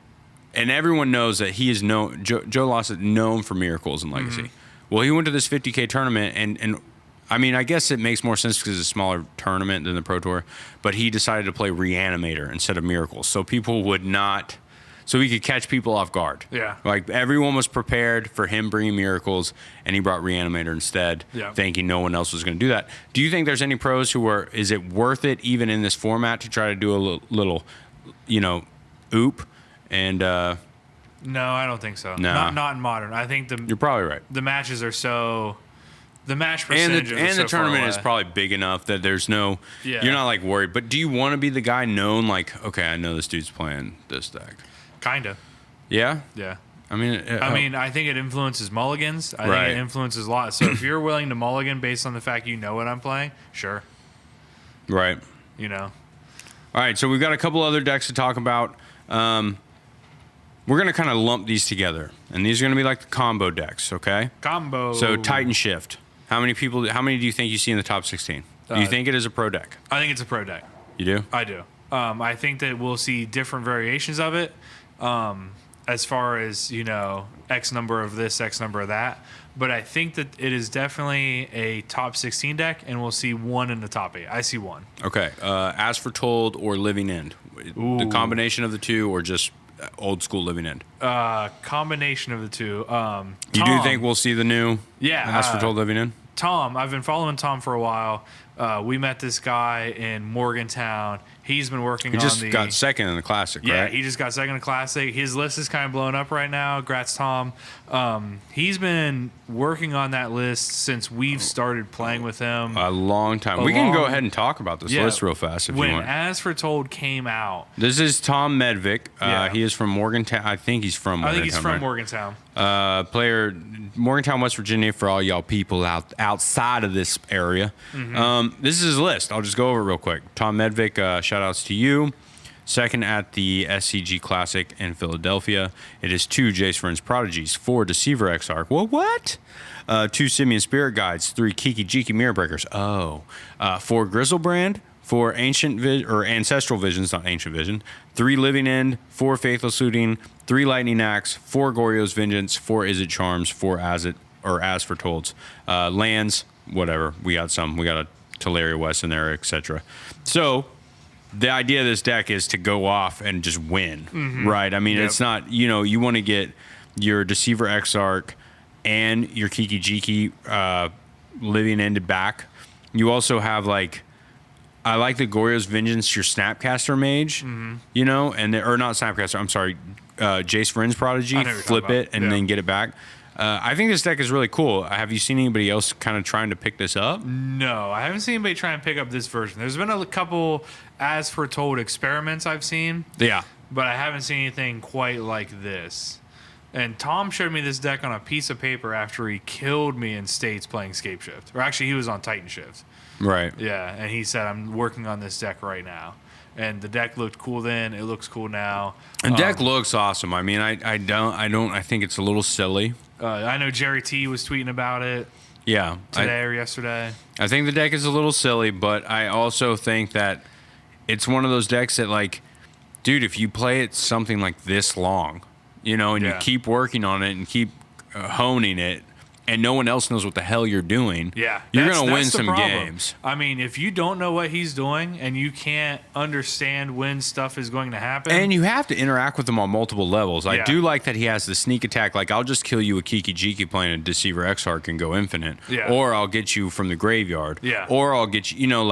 [SPEAKER 1] and everyone knows that he is known. Joe Lossett known for miracles in Legacy. Well, he went to this 50K tournament, and I mean, I guess it makes more sense because it's a smaller tournament than the Pro Tour, but he decided to play Reanimator instead of Miracles. So people would not, so he could catch people off guard.
[SPEAKER 2] Yeah.
[SPEAKER 1] Like, everyone was prepared for him bringing Miracles, and he brought Reanimator instead, thinking no one else was going to do that. Do you think there's any pros is it worth it, even in this format, to try to do a little oop? And,
[SPEAKER 2] no, I don't think so.
[SPEAKER 1] No.
[SPEAKER 2] Not in Modern. I think
[SPEAKER 1] you're probably right.
[SPEAKER 2] The matches are so the match percentage
[SPEAKER 1] and the tournament is probably big enough that there's no, you're not like worried. But do you want to be the guy known like, okay, I know this dude's playing this deck?
[SPEAKER 2] Kinda.
[SPEAKER 1] Yeah.
[SPEAKER 2] Yeah.
[SPEAKER 1] I mean,
[SPEAKER 2] I think it influences mulligans. I think it influences a lot. So if you're willing to mulligan based on the fact you know what I'm playing, sure.
[SPEAKER 1] Right.
[SPEAKER 2] You know.
[SPEAKER 1] All right, so we've got a couple other decks to talk about. We're going to kind of lump these together, and these are going to be like the combo decks, okay?
[SPEAKER 2] Combo.
[SPEAKER 1] So Titan Shift. How many do you think you see in the top 16? Do you think it is a pro deck?
[SPEAKER 2] I think it's a pro deck.
[SPEAKER 1] You do?
[SPEAKER 2] I do. I think that we'll see different variations of it. As far as, X number of this, X number of that. But I think that it is definitely a top 16 deck, and we'll see one in the top 8. I see one.
[SPEAKER 1] Okay. As Foretold or Living End?
[SPEAKER 2] Ooh.
[SPEAKER 1] The combination of the two or just old school Living End?
[SPEAKER 2] Combination of the two.
[SPEAKER 1] You do think we'll see the new As Foretold Living End?
[SPEAKER 2] Tom, I've been following Tom for a while. We met this guy in Morgantown. He's been working on the...
[SPEAKER 1] He just got second in the Classic, right?
[SPEAKER 2] Yeah, he just got second in the Classic. His list is kind of blowing up right now. Congrats, Tom. He's been working on that list since we've started playing with him.
[SPEAKER 1] A long time. We can go ahead and talk about this list real fast if you want.
[SPEAKER 2] When As Foretold came out...
[SPEAKER 1] This is Tom Medvick. He is from Morgantown. I think he's from
[SPEAKER 2] Morgantown.
[SPEAKER 1] Player... Morgantown, West Virginia, for all y'all people outside of this area. Mm-hmm. This is his list. I'll just go over it real quick. Tom Medvick, shout outs to you. Second at the SCG Classic in Philadelphia. It is 2 Jace Friends Prodigies, 4 Deceiver Exarch. What? 2 Simeon Spirit Guides, 3 Kiki Jiki Mirror Breakers. 4 Grizzlebrand, 4 Ancestral Visions, not Ancient Vision. 3 Living End, 4 Faithless Looting, 3 Lightning Axe, 4 Goryo's Vengeance, 4 Is It Charms, 4 As Foretold's. Lands, whatever. We got some. We got a Teleria West in there, etc. So the idea of this deck is to go off and just win, right? I mean, it's not, you want to get your Deceiver Exarch and your Kiki Jiki Living End back. You also have I like the Goryo's Vengeance, your Snapcaster Mage, or not Snapcaster, I'm sorry, Jace Friends Prodigy, flip it and then get it back. I think this deck is really cool. Have you seen anybody else kind of trying to pick this up?
[SPEAKER 2] No, I haven't seen anybody try and pick up this version. There's been a couple As Foretold experiments I've seen.
[SPEAKER 1] Yeah.
[SPEAKER 2] But I haven't seen anything quite like this. And Tom showed me this deck on a piece of paper after he killed me in States playing Scapeshift. Or actually, he was on Titan Shift.
[SPEAKER 1] Right.
[SPEAKER 2] Yeah, and he said, I'm working on this deck right now. And the deck looked cool then. It looks cool now.
[SPEAKER 1] The deck looks awesome. I mean, I think it's a little silly.
[SPEAKER 2] I know Jerry T was tweeting about it.
[SPEAKER 1] Yeah.
[SPEAKER 2] Today or yesterday.
[SPEAKER 1] I think the deck is a little silly, but I also think that it's one of those decks that, dude, if you play it something like this long, and you keep working on it and keep honing it, and no one else knows what the hell you're doing, you're going to win some games.
[SPEAKER 2] I mean, if you don't know what he's doing and you can't understand when stuff is going to happen.
[SPEAKER 1] And you have to interact with him on multiple levels. I do like that he has the sneak attack. I'll just kill you with Kiki Jiki playing a Deceiver Exarch and go infinite.
[SPEAKER 2] Yeah.
[SPEAKER 1] Or I'll get you from the graveyard.
[SPEAKER 2] Yeah.
[SPEAKER 1] Or I'll get you,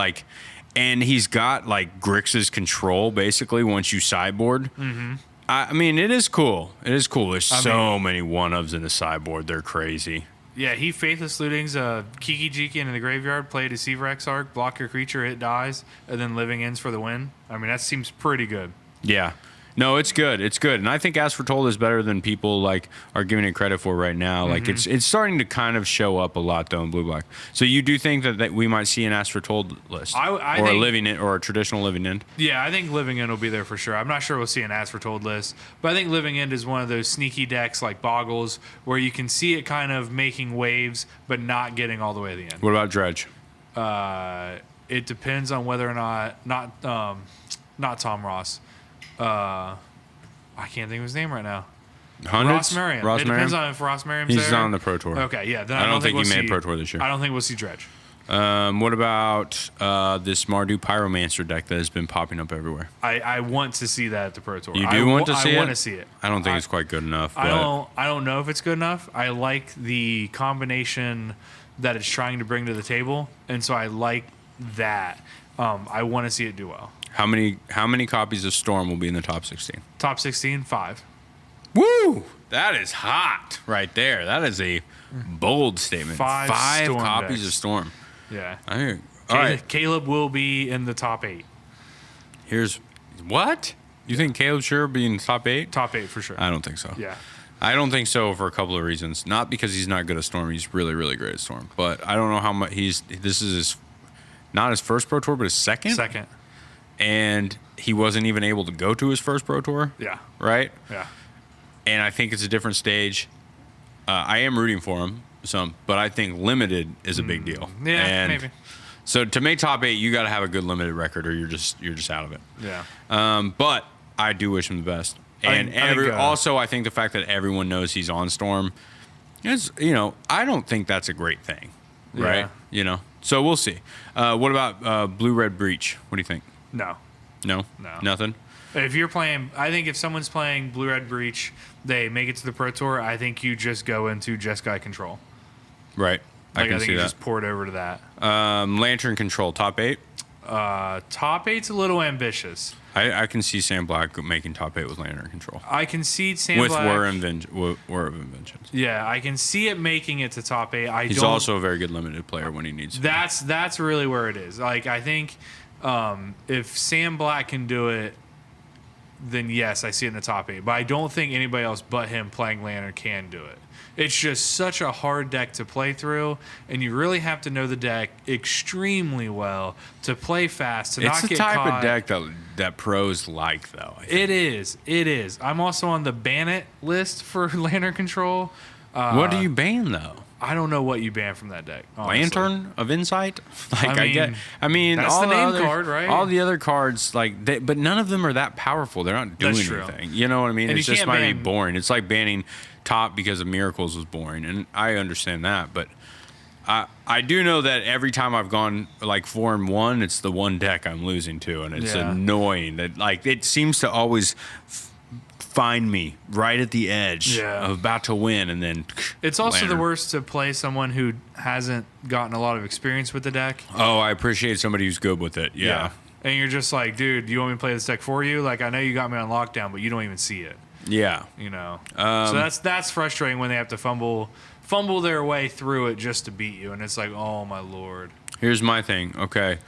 [SPEAKER 1] and he's got, Grix's control, basically, once you sideboard. Mm-hmm. I mean, it is cool. It is cool. There's so many one-ofs in the sideboard. They're crazy.
[SPEAKER 2] Yeah, he Faithless Lootings Kiki Jiki into the graveyard, play a Deceiver Exarch, block your creature, it dies, and then Living Ends for the win. I mean, that seems pretty good.
[SPEAKER 1] Yeah. No, it's good. It's good. And I think As Foretold is better than people are giving it credit for right now. It's starting to kind of show up a lot though in Blue Black. So you do think that we might see an As Foretold list?
[SPEAKER 2] I
[SPEAKER 1] or
[SPEAKER 2] think,
[SPEAKER 1] a Living End or a traditional Living End?
[SPEAKER 2] Yeah, I think Living End will be there for sure. I'm not sure we'll see an As Foretold list, but I think Living End is one of those sneaky decks like Boggles where you can see it kind of making waves but not getting all the way to the end.
[SPEAKER 1] What about Dredge?
[SPEAKER 2] It depends on whether or not Tom Ross. I can't think of his name right now.
[SPEAKER 1] Hundreds?
[SPEAKER 2] Ross Merriam.
[SPEAKER 1] It
[SPEAKER 2] depends on if Ross Merriam's
[SPEAKER 1] He's
[SPEAKER 2] there.
[SPEAKER 1] on the Pro Tour.
[SPEAKER 2] Okay, yeah. Then
[SPEAKER 1] I don't think he made Pro Tour this year.
[SPEAKER 2] I don't think we'll see Dredge.
[SPEAKER 1] What about this Mardu Pyromancer deck that has been popping up everywhere?
[SPEAKER 2] I want to see that at the Pro Tour.
[SPEAKER 1] You do want to see it?
[SPEAKER 2] I want to see it.
[SPEAKER 1] I don't think it's quite good enough.
[SPEAKER 2] I don't know if it's good enough. I like the combination that it's trying to bring to the table, and so I like that. I want to see it do well.
[SPEAKER 1] How many copies of Storm will be in the top 16?
[SPEAKER 2] Top 16, 5.
[SPEAKER 1] Woo! That is hot right there. That is a Bold statement.
[SPEAKER 2] 5 Storm
[SPEAKER 1] copies
[SPEAKER 2] decks.
[SPEAKER 1] of Storm.
[SPEAKER 2] Yeah.
[SPEAKER 1] I hear. All right.
[SPEAKER 2] Caleb will be in the top 8.
[SPEAKER 1] Here's what? You think Caleb Sure be in the top 8?
[SPEAKER 2] Top 8 for sure.
[SPEAKER 1] I don't think so.
[SPEAKER 2] Yeah.
[SPEAKER 1] I don't think so for a couple of reasons. Not because he's not good at Storm. He's really, really great at Storm. But I don't know how much this is not his first Pro Tour, but his second.
[SPEAKER 2] Second.
[SPEAKER 1] And he wasn't even able to go to his first Pro Tour.
[SPEAKER 2] Yeah.
[SPEAKER 1] Right?
[SPEAKER 2] Yeah.
[SPEAKER 1] And I think it's a different stage. I am rooting for him but I think limited is a big deal.
[SPEAKER 2] Yeah,
[SPEAKER 1] and
[SPEAKER 2] maybe.
[SPEAKER 1] So to make top 8, you got to have a good limited record, or you're just out of it.
[SPEAKER 2] Yeah.
[SPEAKER 1] But I do wish him the best. And also, I think the fact that everyone knows he's on Storm is, I don't think that's a great thing, right?
[SPEAKER 2] Yeah.
[SPEAKER 1] So we'll see. What about Blue Red Breach? What do you think?
[SPEAKER 2] No.
[SPEAKER 1] No, nothing.
[SPEAKER 2] If you're playing, I think if someone's playing Blue Red Breach, they make it to the Pro Tour. I think you just go into Jeskai Control.
[SPEAKER 1] Right.
[SPEAKER 2] I
[SPEAKER 1] can
[SPEAKER 2] think
[SPEAKER 1] see
[SPEAKER 2] you
[SPEAKER 1] that.
[SPEAKER 2] just port over to that.
[SPEAKER 1] Lantern Control, top 8.
[SPEAKER 2] Top 8's a little ambitious.
[SPEAKER 1] I can see Sam Black making top 8 with Lantern Control.
[SPEAKER 2] I concede Sam
[SPEAKER 1] with
[SPEAKER 2] Black.
[SPEAKER 1] War of Inventions.
[SPEAKER 2] Yeah, I can see it making it to top 8.
[SPEAKER 1] He's also a very good limited player when he needs to.
[SPEAKER 2] That's really where it is. Like, I think if Sam Black can do it, then yes, I see it in the top 8. But I don't think anybody else but him playing Lantern can do it. It's just such a hard deck to play through, and you really have to know the deck extremely well to play fast, to not get caught.
[SPEAKER 1] It's the type of deck that pros like, though.
[SPEAKER 2] It is. I'm also on the ban it list for Lantern Control.
[SPEAKER 1] What do you ban, though?
[SPEAKER 2] I don't know what you ban from that deck. Honestly.
[SPEAKER 1] Lantern of Insight? Like,
[SPEAKER 2] I mean that's
[SPEAKER 1] all
[SPEAKER 2] the name
[SPEAKER 1] other,
[SPEAKER 2] card, right?
[SPEAKER 1] All the other cards, but none of them are that powerful. They're not doing anything. You know what I mean?
[SPEAKER 2] And
[SPEAKER 1] it's just might be boring. It's like banning Top because of Miracles was boring, and I understand that, but I do know that every time I've gone like 4-1, it's the one deck I'm losing to, and it's annoying that it seems to always find me right at the edge of about to win, and then
[SPEAKER 2] it's also the worst to play someone who hasn't gotten a lot of experience with the deck.
[SPEAKER 1] Oh, I appreciate somebody who's good with it. Yeah.
[SPEAKER 2] And you're just like, dude, you want me to play this deck for you? Like, I know you got me on lockdown, but you don't even see it.
[SPEAKER 1] Yeah.
[SPEAKER 2] So that's frustrating when they have to fumble their way through it just to beat you, and it's like, oh my lord.
[SPEAKER 1] Here's my thing. Okay,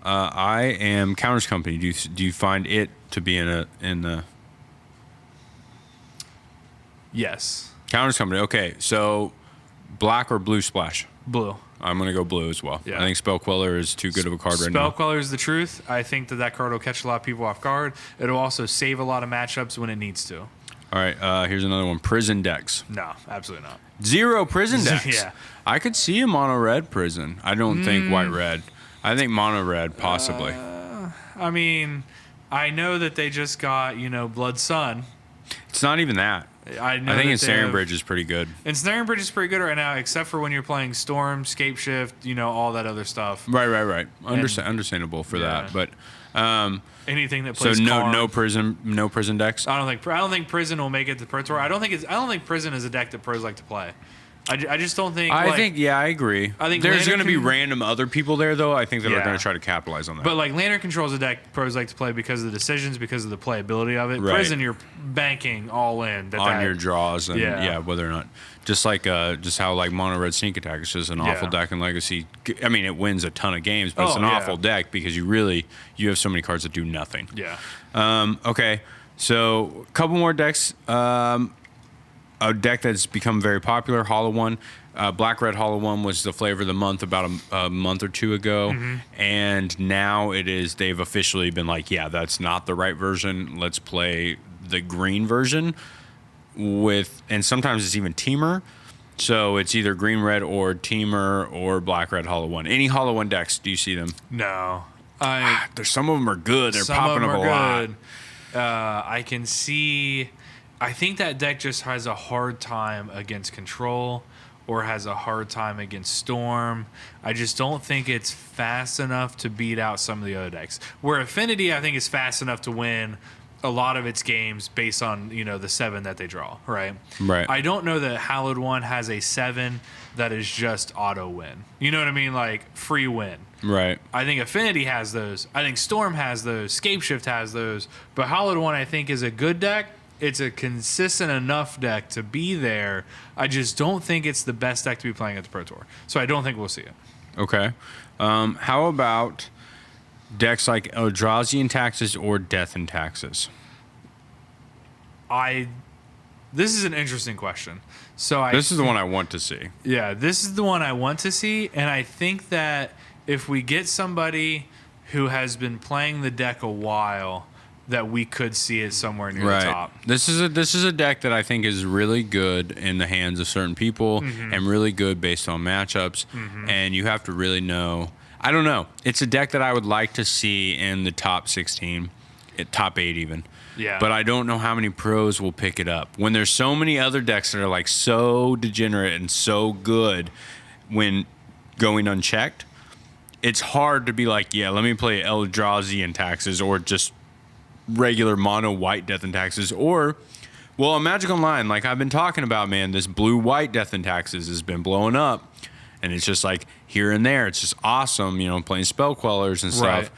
[SPEAKER 1] I am Counters Company. Do you find it to be in the
[SPEAKER 2] Yes.
[SPEAKER 1] Counters Company? Okay, so black or blue splash?
[SPEAKER 2] Blue.
[SPEAKER 1] I'm gonna go blue as well.
[SPEAKER 2] Yeah.
[SPEAKER 1] I think Spell Queller is too good of a card right now.
[SPEAKER 2] Spell Queller is the truth. I think that card will catch a lot of people off guard. It'll also save a lot of matchups when it needs to.
[SPEAKER 1] All right, here's another one. Prison decks.
[SPEAKER 2] No, absolutely not.
[SPEAKER 1] 0 prison decks.
[SPEAKER 2] Yeah.
[SPEAKER 1] I could see a mono red prison. I don't think white red. I think mono red possibly.
[SPEAKER 2] I mean, I know that they just got Blood Sun.
[SPEAKER 1] It's not even that.
[SPEAKER 2] I
[SPEAKER 1] think Ensnaring Bridge is pretty good.
[SPEAKER 2] Ensnaring Bridge is pretty good right now, except for when you're playing Storm, Scapeshift, all that other stuff.
[SPEAKER 1] Right. Understandable for that, but
[SPEAKER 2] anything that plays
[SPEAKER 1] no prison decks.
[SPEAKER 2] I don't think Prison will make it to Pro Tour. I don't think Prison is a deck that pros like to play. I just don't think.
[SPEAKER 1] I agree.
[SPEAKER 2] I think
[SPEAKER 1] there's going to be random other people there, though. I think that are going to try to capitalize on that.
[SPEAKER 2] But Lantern Control is a deck pros like to play because of the decisions, because of the playability of it.
[SPEAKER 1] Right.
[SPEAKER 2] Prison, you're banking all in
[SPEAKER 1] on your draws, and whether or not, just how Mono Red Sneak Attack is just an awful deck in Legacy. I mean, it wins a ton of games, but it's an awful deck because you have so many cards that do nothing.
[SPEAKER 2] Yeah.
[SPEAKER 1] Okay, so a couple more decks. A deck that's become very popular, Hollow One. Black Red Hollow One was the flavor of the month about a month or two ago, and now they've officially been like, yeah, that's not the right version. Let's play the green version and sometimes it's even Teamer. So it's either green red or Teamer or Black Red Hollow One. Any Hollow One decks? Do you see them?
[SPEAKER 2] No.
[SPEAKER 1] There's some of them are good. They're popping up a lot.
[SPEAKER 2] I can see. I think that deck just has a hard time against Control or has a hard time against Storm. I just don't think it's fast enough to beat out some of the other decks. Where Affinity, I think, is fast enough to win a lot of its games based on the 7 that they draw, right?
[SPEAKER 1] Right.
[SPEAKER 2] I don't know that Hallowed One has a 7 that is just auto win. You know what I mean? Like free win.
[SPEAKER 1] Right.
[SPEAKER 2] I think Affinity has those. I think Storm has those. Scapeshift has those. But Hallowed One, I think, is a good deck. it's a consistent enough deck to be there. I just don't think it's the best deck to be playing at the Pro Tour. So I don't think we'll see it.
[SPEAKER 1] Okay. How about decks like Eldrazi and Taxes or Death and Taxes?
[SPEAKER 2] This is an interesting question.
[SPEAKER 1] This is the one I want to see.
[SPEAKER 2] Yeah, this is the one I want to see, and I think that if we get somebody who has been playing the deck a while, that we could see it somewhere near the top.
[SPEAKER 1] This is a deck that I think is really good in the hands of certain people and really good based on matchups. And you have to really know. I don't know. It's a deck that I would like to see in the top 16, top 8 even.
[SPEAKER 2] Yeah.
[SPEAKER 1] But I don't know how many pros will pick it up. When there's so many other decks that are like so degenerate and so good when going unchecked, it's hard to be like, yeah, let me play Eldrazi and Taxes or just regular mono white Death and Taxes. Or, well, a Magic Online, like I've been talking about, man, this blue-white Death and Taxes has been blowing up. And it's just like here and there. It's just awesome, playing Spell Quellers and stuff.
[SPEAKER 2] Right.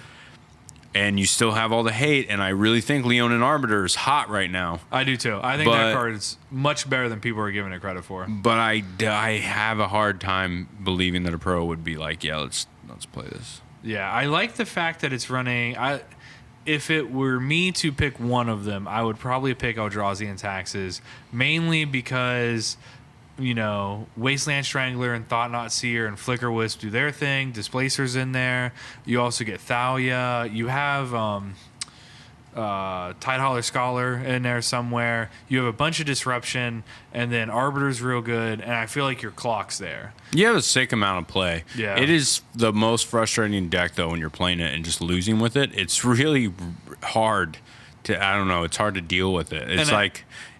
[SPEAKER 1] And you still have all the hate, and I really think Leonin Arbiter is hot right now.
[SPEAKER 2] I do too. I think that card is much better than people are giving it credit for.
[SPEAKER 1] But I have a hard time believing that a pro would be like, yeah, let's play this.
[SPEAKER 2] Yeah, I like the fact that it's running. If it were me to pick one of them, I would probably pick Eldrazi and Taxes, mainly because Wasteland Strangler and Thought Knot Seer and Flicker Wisp do their thing. Displacer's in there. You also get Thalia. You have Tideholler Scholar in there somewhere. You have a bunch of Disruption, and then Arbiter's real good, and I feel like your clock's there.
[SPEAKER 1] You have a sick amount of play.
[SPEAKER 2] Yeah.
[SPEAKER 1] It is the most frustrating deck, though, when you're playing it and just losing with it. It's really hard it's hard to deal with it. It's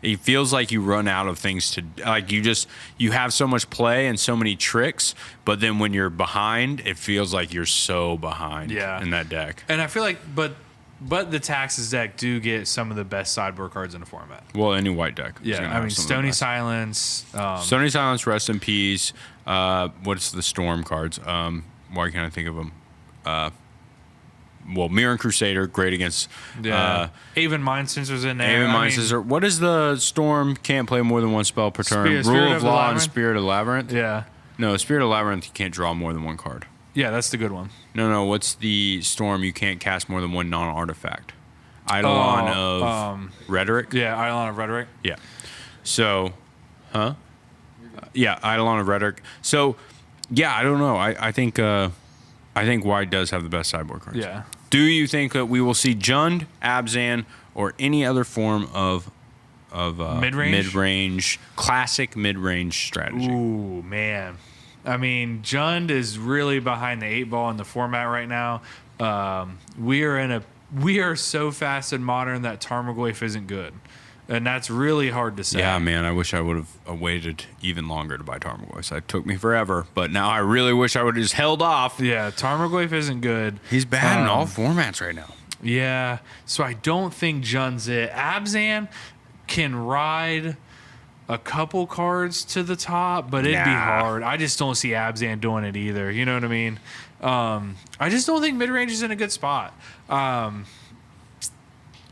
[SPEAKER 1] it feels like you run out of things to, like you have so much play and so many tricks, but then when you're behind, it feels like you're so behind in that deck.
[SPEAKER 2] And I feel like, but the Taxes deck do get some of the best sideboard cards in the format.
[SPEAKER 1] Well, any white deck.
[SPEAKER 2] Yeah, I mean, Stony Silence.
[SPEAKER 1] Stony Silence, rest in peace. What's the Storm cards? Why can't I think of them? Mirror Crusader, great against.
[SPEAKER 2] Aven Mind Sensor's in there.
[SPEAKER 1] Aven Mind Sensor. What is the Storm? Can't play more than one spell per turn. Rule of Law and Spirit of Labyrinth?
[SPEAKER 2] Yeah.
[SPEAKER 1] No, Spirit of Labyrinth, you can't draw more than one card.
[SPEAKER 2] Yeah, that's the good one.
[SPEAKER 1] No. What's the Storm? You can't cast more than one non-artifact. Eidolon of Rhetoric?
[SPEAKER 2] Yeah, Eidolon of Rhetoric.
[SPEAKER 1] Yeah. So, yeah, Eidolon of Rhetoric. So, yeah, I don't know. I think white does have the best sideboard cards.
[SPEAKER 2] Yeah.
[SPEAKER 1] Do you think that we will see Jund, Abzan, or any other form of mid-range, classic mid-range strategy?
[SPEAKER 2] Ooh, man. I mean, Jund is really behind the 8-ball in the format right now. We are so fast and modern that Tarmogoyf isn't good. And that's really hard to say.
[SPEAKER 1] Yeah, man, I wish I would have waited even longer to buy Tarmogoyf. It took me forever, but now I really wish I would have just held off.
[SPEAKER 2] Yeah, Tarmogoyf isn't good.
[SPEAKER 1] He's bad in all formats right now.
[SPEAKER 2] Yeah, so I don't think Jund's it. Abzan can ride a couple cards to the top, but it'd be hard. I just don't see Abzan doing it either. You know what I mean? I just don't think mid-range is in a good spot.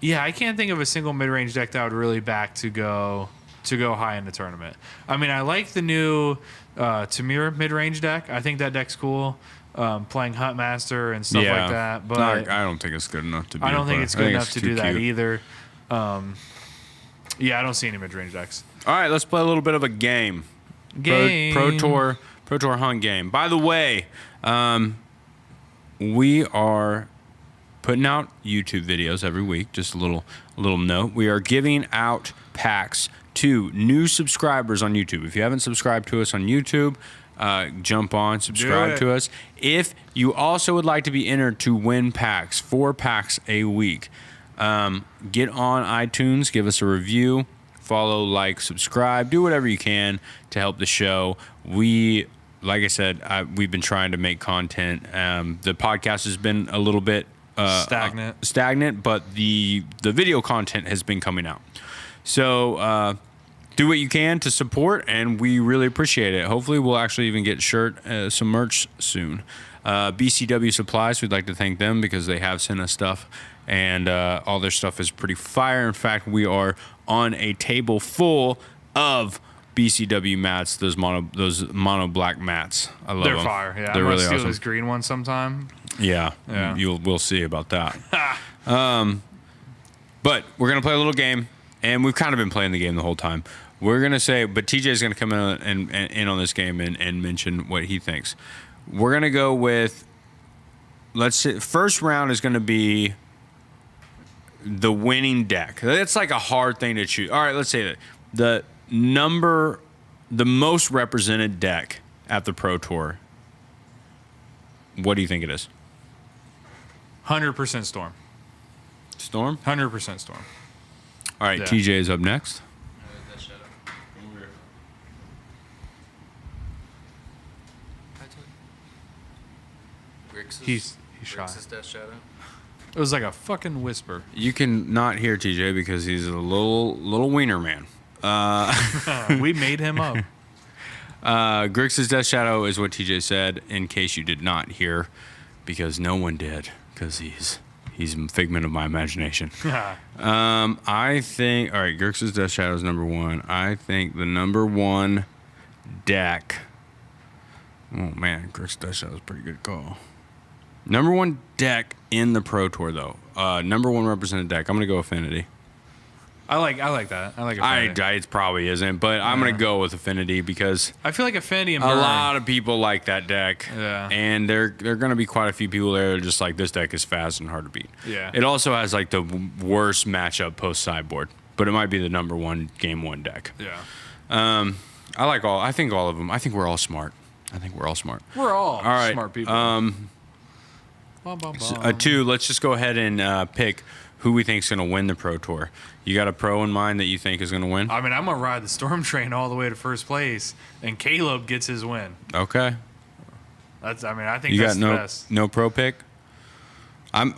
[SPEAKER 2] Yeah, I can't think of a single mid-range deck that I would really back to go high in the tournament. I mean, I like the new Tamir mid-range deck. I think that deck's cool. Playing Huntmaster and stuff like that. But
[SPEAKER 1] I don't think it's good enough to be.
[SPEAKER 2] I don't think it's good enough to do that either. Yeah, I don't see any mid-range decks.
[SPEAKER 1] All right, let's play a little bit of a game. Pro Tour Hunt game. By the way, we are putting out YouTube videos every week. Just a little note. We are giving out packs to new subscribers on YouTube. If you haven't subscribed to us on YouTube, jump on, subscribe to us. If you also would like to be entered to win packs, 4 packs a week, get on iTunes, give us a review, follow, like, subscribe, do whatever you can to help the show. Like I said, we've been trying to make content. The podcast has been a little bit stagnant, but the video content has been coming out. So do what you can to support, and we really appreciate it. Hopefully we'll actually even get some merch soon. BCW Supplies, we'd like to thank them because they have sent us stuff, and all their stuff is pretty fire. In fact, we are on a table full of BCW mats, those mono black mats. I love them.
[SPEAKER 2] They're fire. Yeah,
[SPEAKER 1] They're
[SPEAKER 2] I'm
[SPEAKER 1] really
[SPEAKER 2] gonna steal
[SPEAKER 1] awesome.
[SPEAKER 2] this green one sometime.
[SPEAKER 1] Yeah. We'll see about that. But we're gonna play a little game, and we've kind of been playing the game the whole time. We're gonna say, but TJ's gonna come in and on this game and mention what he thinks. We're gonna go with. Let's say first round is gonna be the winning deck. That's like a hard thing to choose. All right, let's say that the most represented deck at the Pro Tour. What do you think it is?
[SPEAKER 2] 100% Storm.
[SPEAKER 1] Storm?
[SPEAKER 2] 100% Storm.
[SPEAKER 1] All right,
[SPEAKER 2] Yeah.
[SPEAKER 1] TJ is up next.
[SPEAKER 2] He's shy.
[SPEAKER 3] Death Shadow.
[SPEAKER 2] It was like a fucking whisper.
[SPEAKER 1] You can not hear TJ because he's a little wiener man.
[SPEAKER 2] We made him up.
[SPEAKER 1] Grix's Death Shadow is what TJ said, in case you did not hear, because no one did, because he's a figment of my imagination. I think, all right, Grix's Death Shadow is number one. I think the number one deck, oh man, Grix's Death Shadow is a pretty good call. Number one deck in the Pro Tour, though. Number one represented deck. I'm going to go Affinity.
[SPEAKER 2] I like that. I like Affinity.
[SPEAKER 1] It probably isn't, but I'm going to go with Affinity because
[SPEAKER 2] I feel like Affinity and
[SPEAKER 1] a
[SPEAKER 2] Burn.
[SPEAKER 1] lot of people like that deck.
[SPEAKER 2] Yeah.
[SPEAKER 1] And there are going to be quite a few people there that are just like, this deck is fast and hard to beat.
[SPEAKER 2] Yeah.
[SPEAKER 1] It also has like the worst matchup post sideboard, but it might be the number one game one deck.
[SPEAKER 2] Yeah.
[SPEAKER 1] I think all of them. I think we're all smart.
[SPEAKER 2] We're all
[SPEAKER 1] right.
[SPEAKER 2] smart people.
[SPEAKER 1] Two, let's just go ahead and pick who we think is going to win the Pro Tour. You got a pro in mind that you think is going to win?
[SPEAKER 2] I mean, I'm going to ride the Storm train all the way to first place, and Caleb gets his win.
[SPEAKER 1] Okay.
[SPEAKER 2] I think
[SPEAKER 1] You
[SPEAKER 2] that's
[SPEAKER 1] got
[SPEAKER 2] the best.
[SPEAKER 1] no pro pick? I'm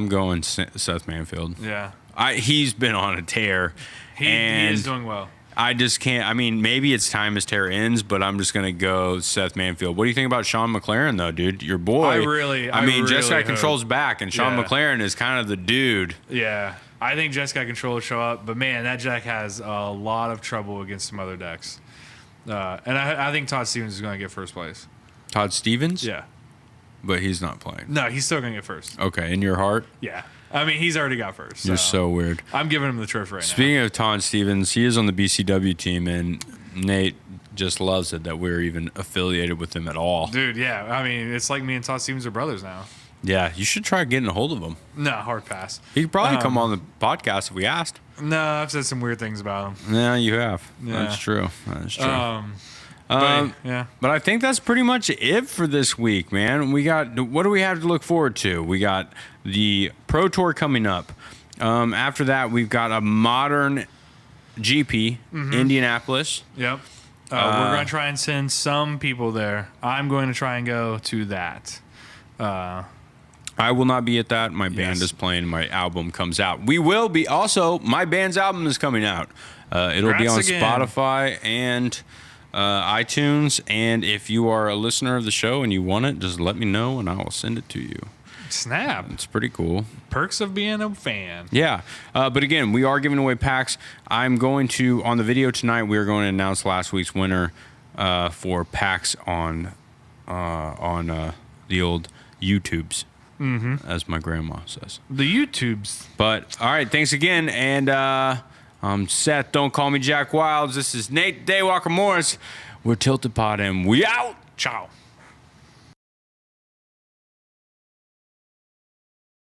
[SPEAKER 1] going Seth Manfield.
[SPEAKER 2] Yeah.
[SPEAKER 1] He's been on a tear.
[SPEAKER 2] He is doing well.
[SPEAKER 1] I just can't. I mean, maybe it's time his tear ends, but I'm just gonna go Seth Manfield. What do you think about Sean McLaren, though, dude? Your boy.
[SPEAKER 2] I really
[SPEAKER 1] Jessica
[SPEAKER 2] hope.
[SPEAKER 1] controls back, and Sean
[SPEAKER 2] Yeah.
[SPEAKER 1] McLaren is kind of the dude.
[SPEAKER 2] Yeah. I think Jessica Control will show up, but man, that deck has a lot of trouble against some other decks. And I think Todd Stevens is going to get first place.
[SPEAKER 1] Todd Stevens?
[SPEAKER 2] Yeah.
[SPEAKER 1] But he's not playing.
[SPEAKER 2] No, he's still going to get first.
[SPEAKER 1] Okay, in your heart?
[SPEAKER 2] Yeah. I mean, he's already got first.
[SPEAKER 1] You're so weird.
[SPEAKER 2] I'm giving him the trophy right
[SPEAKER 1] Speaking of Todd Stevens, he is on the BCW team, and Nate just loves it that we're even affiliated with him at all.
[SPEAKER 2] now. Dude, yeah. I mean, it's like me and Todd Stevens are brothers now.
[SPEAKER 1] Yeah, you should try getting a hold of him.
[SPEAKER 2] No, hard pass.
[SPEAKER 1] He could probably come on the podcast if we asked.
[SPEAKER 2] No, I've said some weird things about him.
[SPEAKER 1] Yeah, you have.
[SPEAKER 2] Yeah.
[SPEAKER 1] That's true.
[SPEAKER 2] But, yeah.
[SPEAKER 1] But I think that's pretty much it for this week, man. What do we have to look forward to? We got the Pro Tour coming up. After that, we've got a modern GP, Indianapolis.
[SPEAKER 2] Yep. We're going to try and send some people there. I'm going to try and go to that.
[SPEAKER 1] I will not be at that. My band is playing. My album comes out. We will be. Also, my band's album is coming out. It'll be on Spotify and iTunes. And if you are a listener of the show and you want it, just let me know and I will send it to you.
[SPEAKER 2] Snap.
[SPEAKER 1] It's pretty cool.
[SPEAKER 2] Perks of being a fan.
[SPEAKER 1] Yeah. But again, we are giving away packs. I'm going to, on the video tonight, we are going to announce last week's winner for packs on the old YouTubes, as my grandma says.
[SPEAKER 2] The YouTubes.
[SPEAKER 1] But, all right, thanks again. And I'm Seth. Don't call me Jack Wilds. This is Nate Daywalker Morris. We're Tilted Pod, and we out.
[SPEAKER 2] Ciao.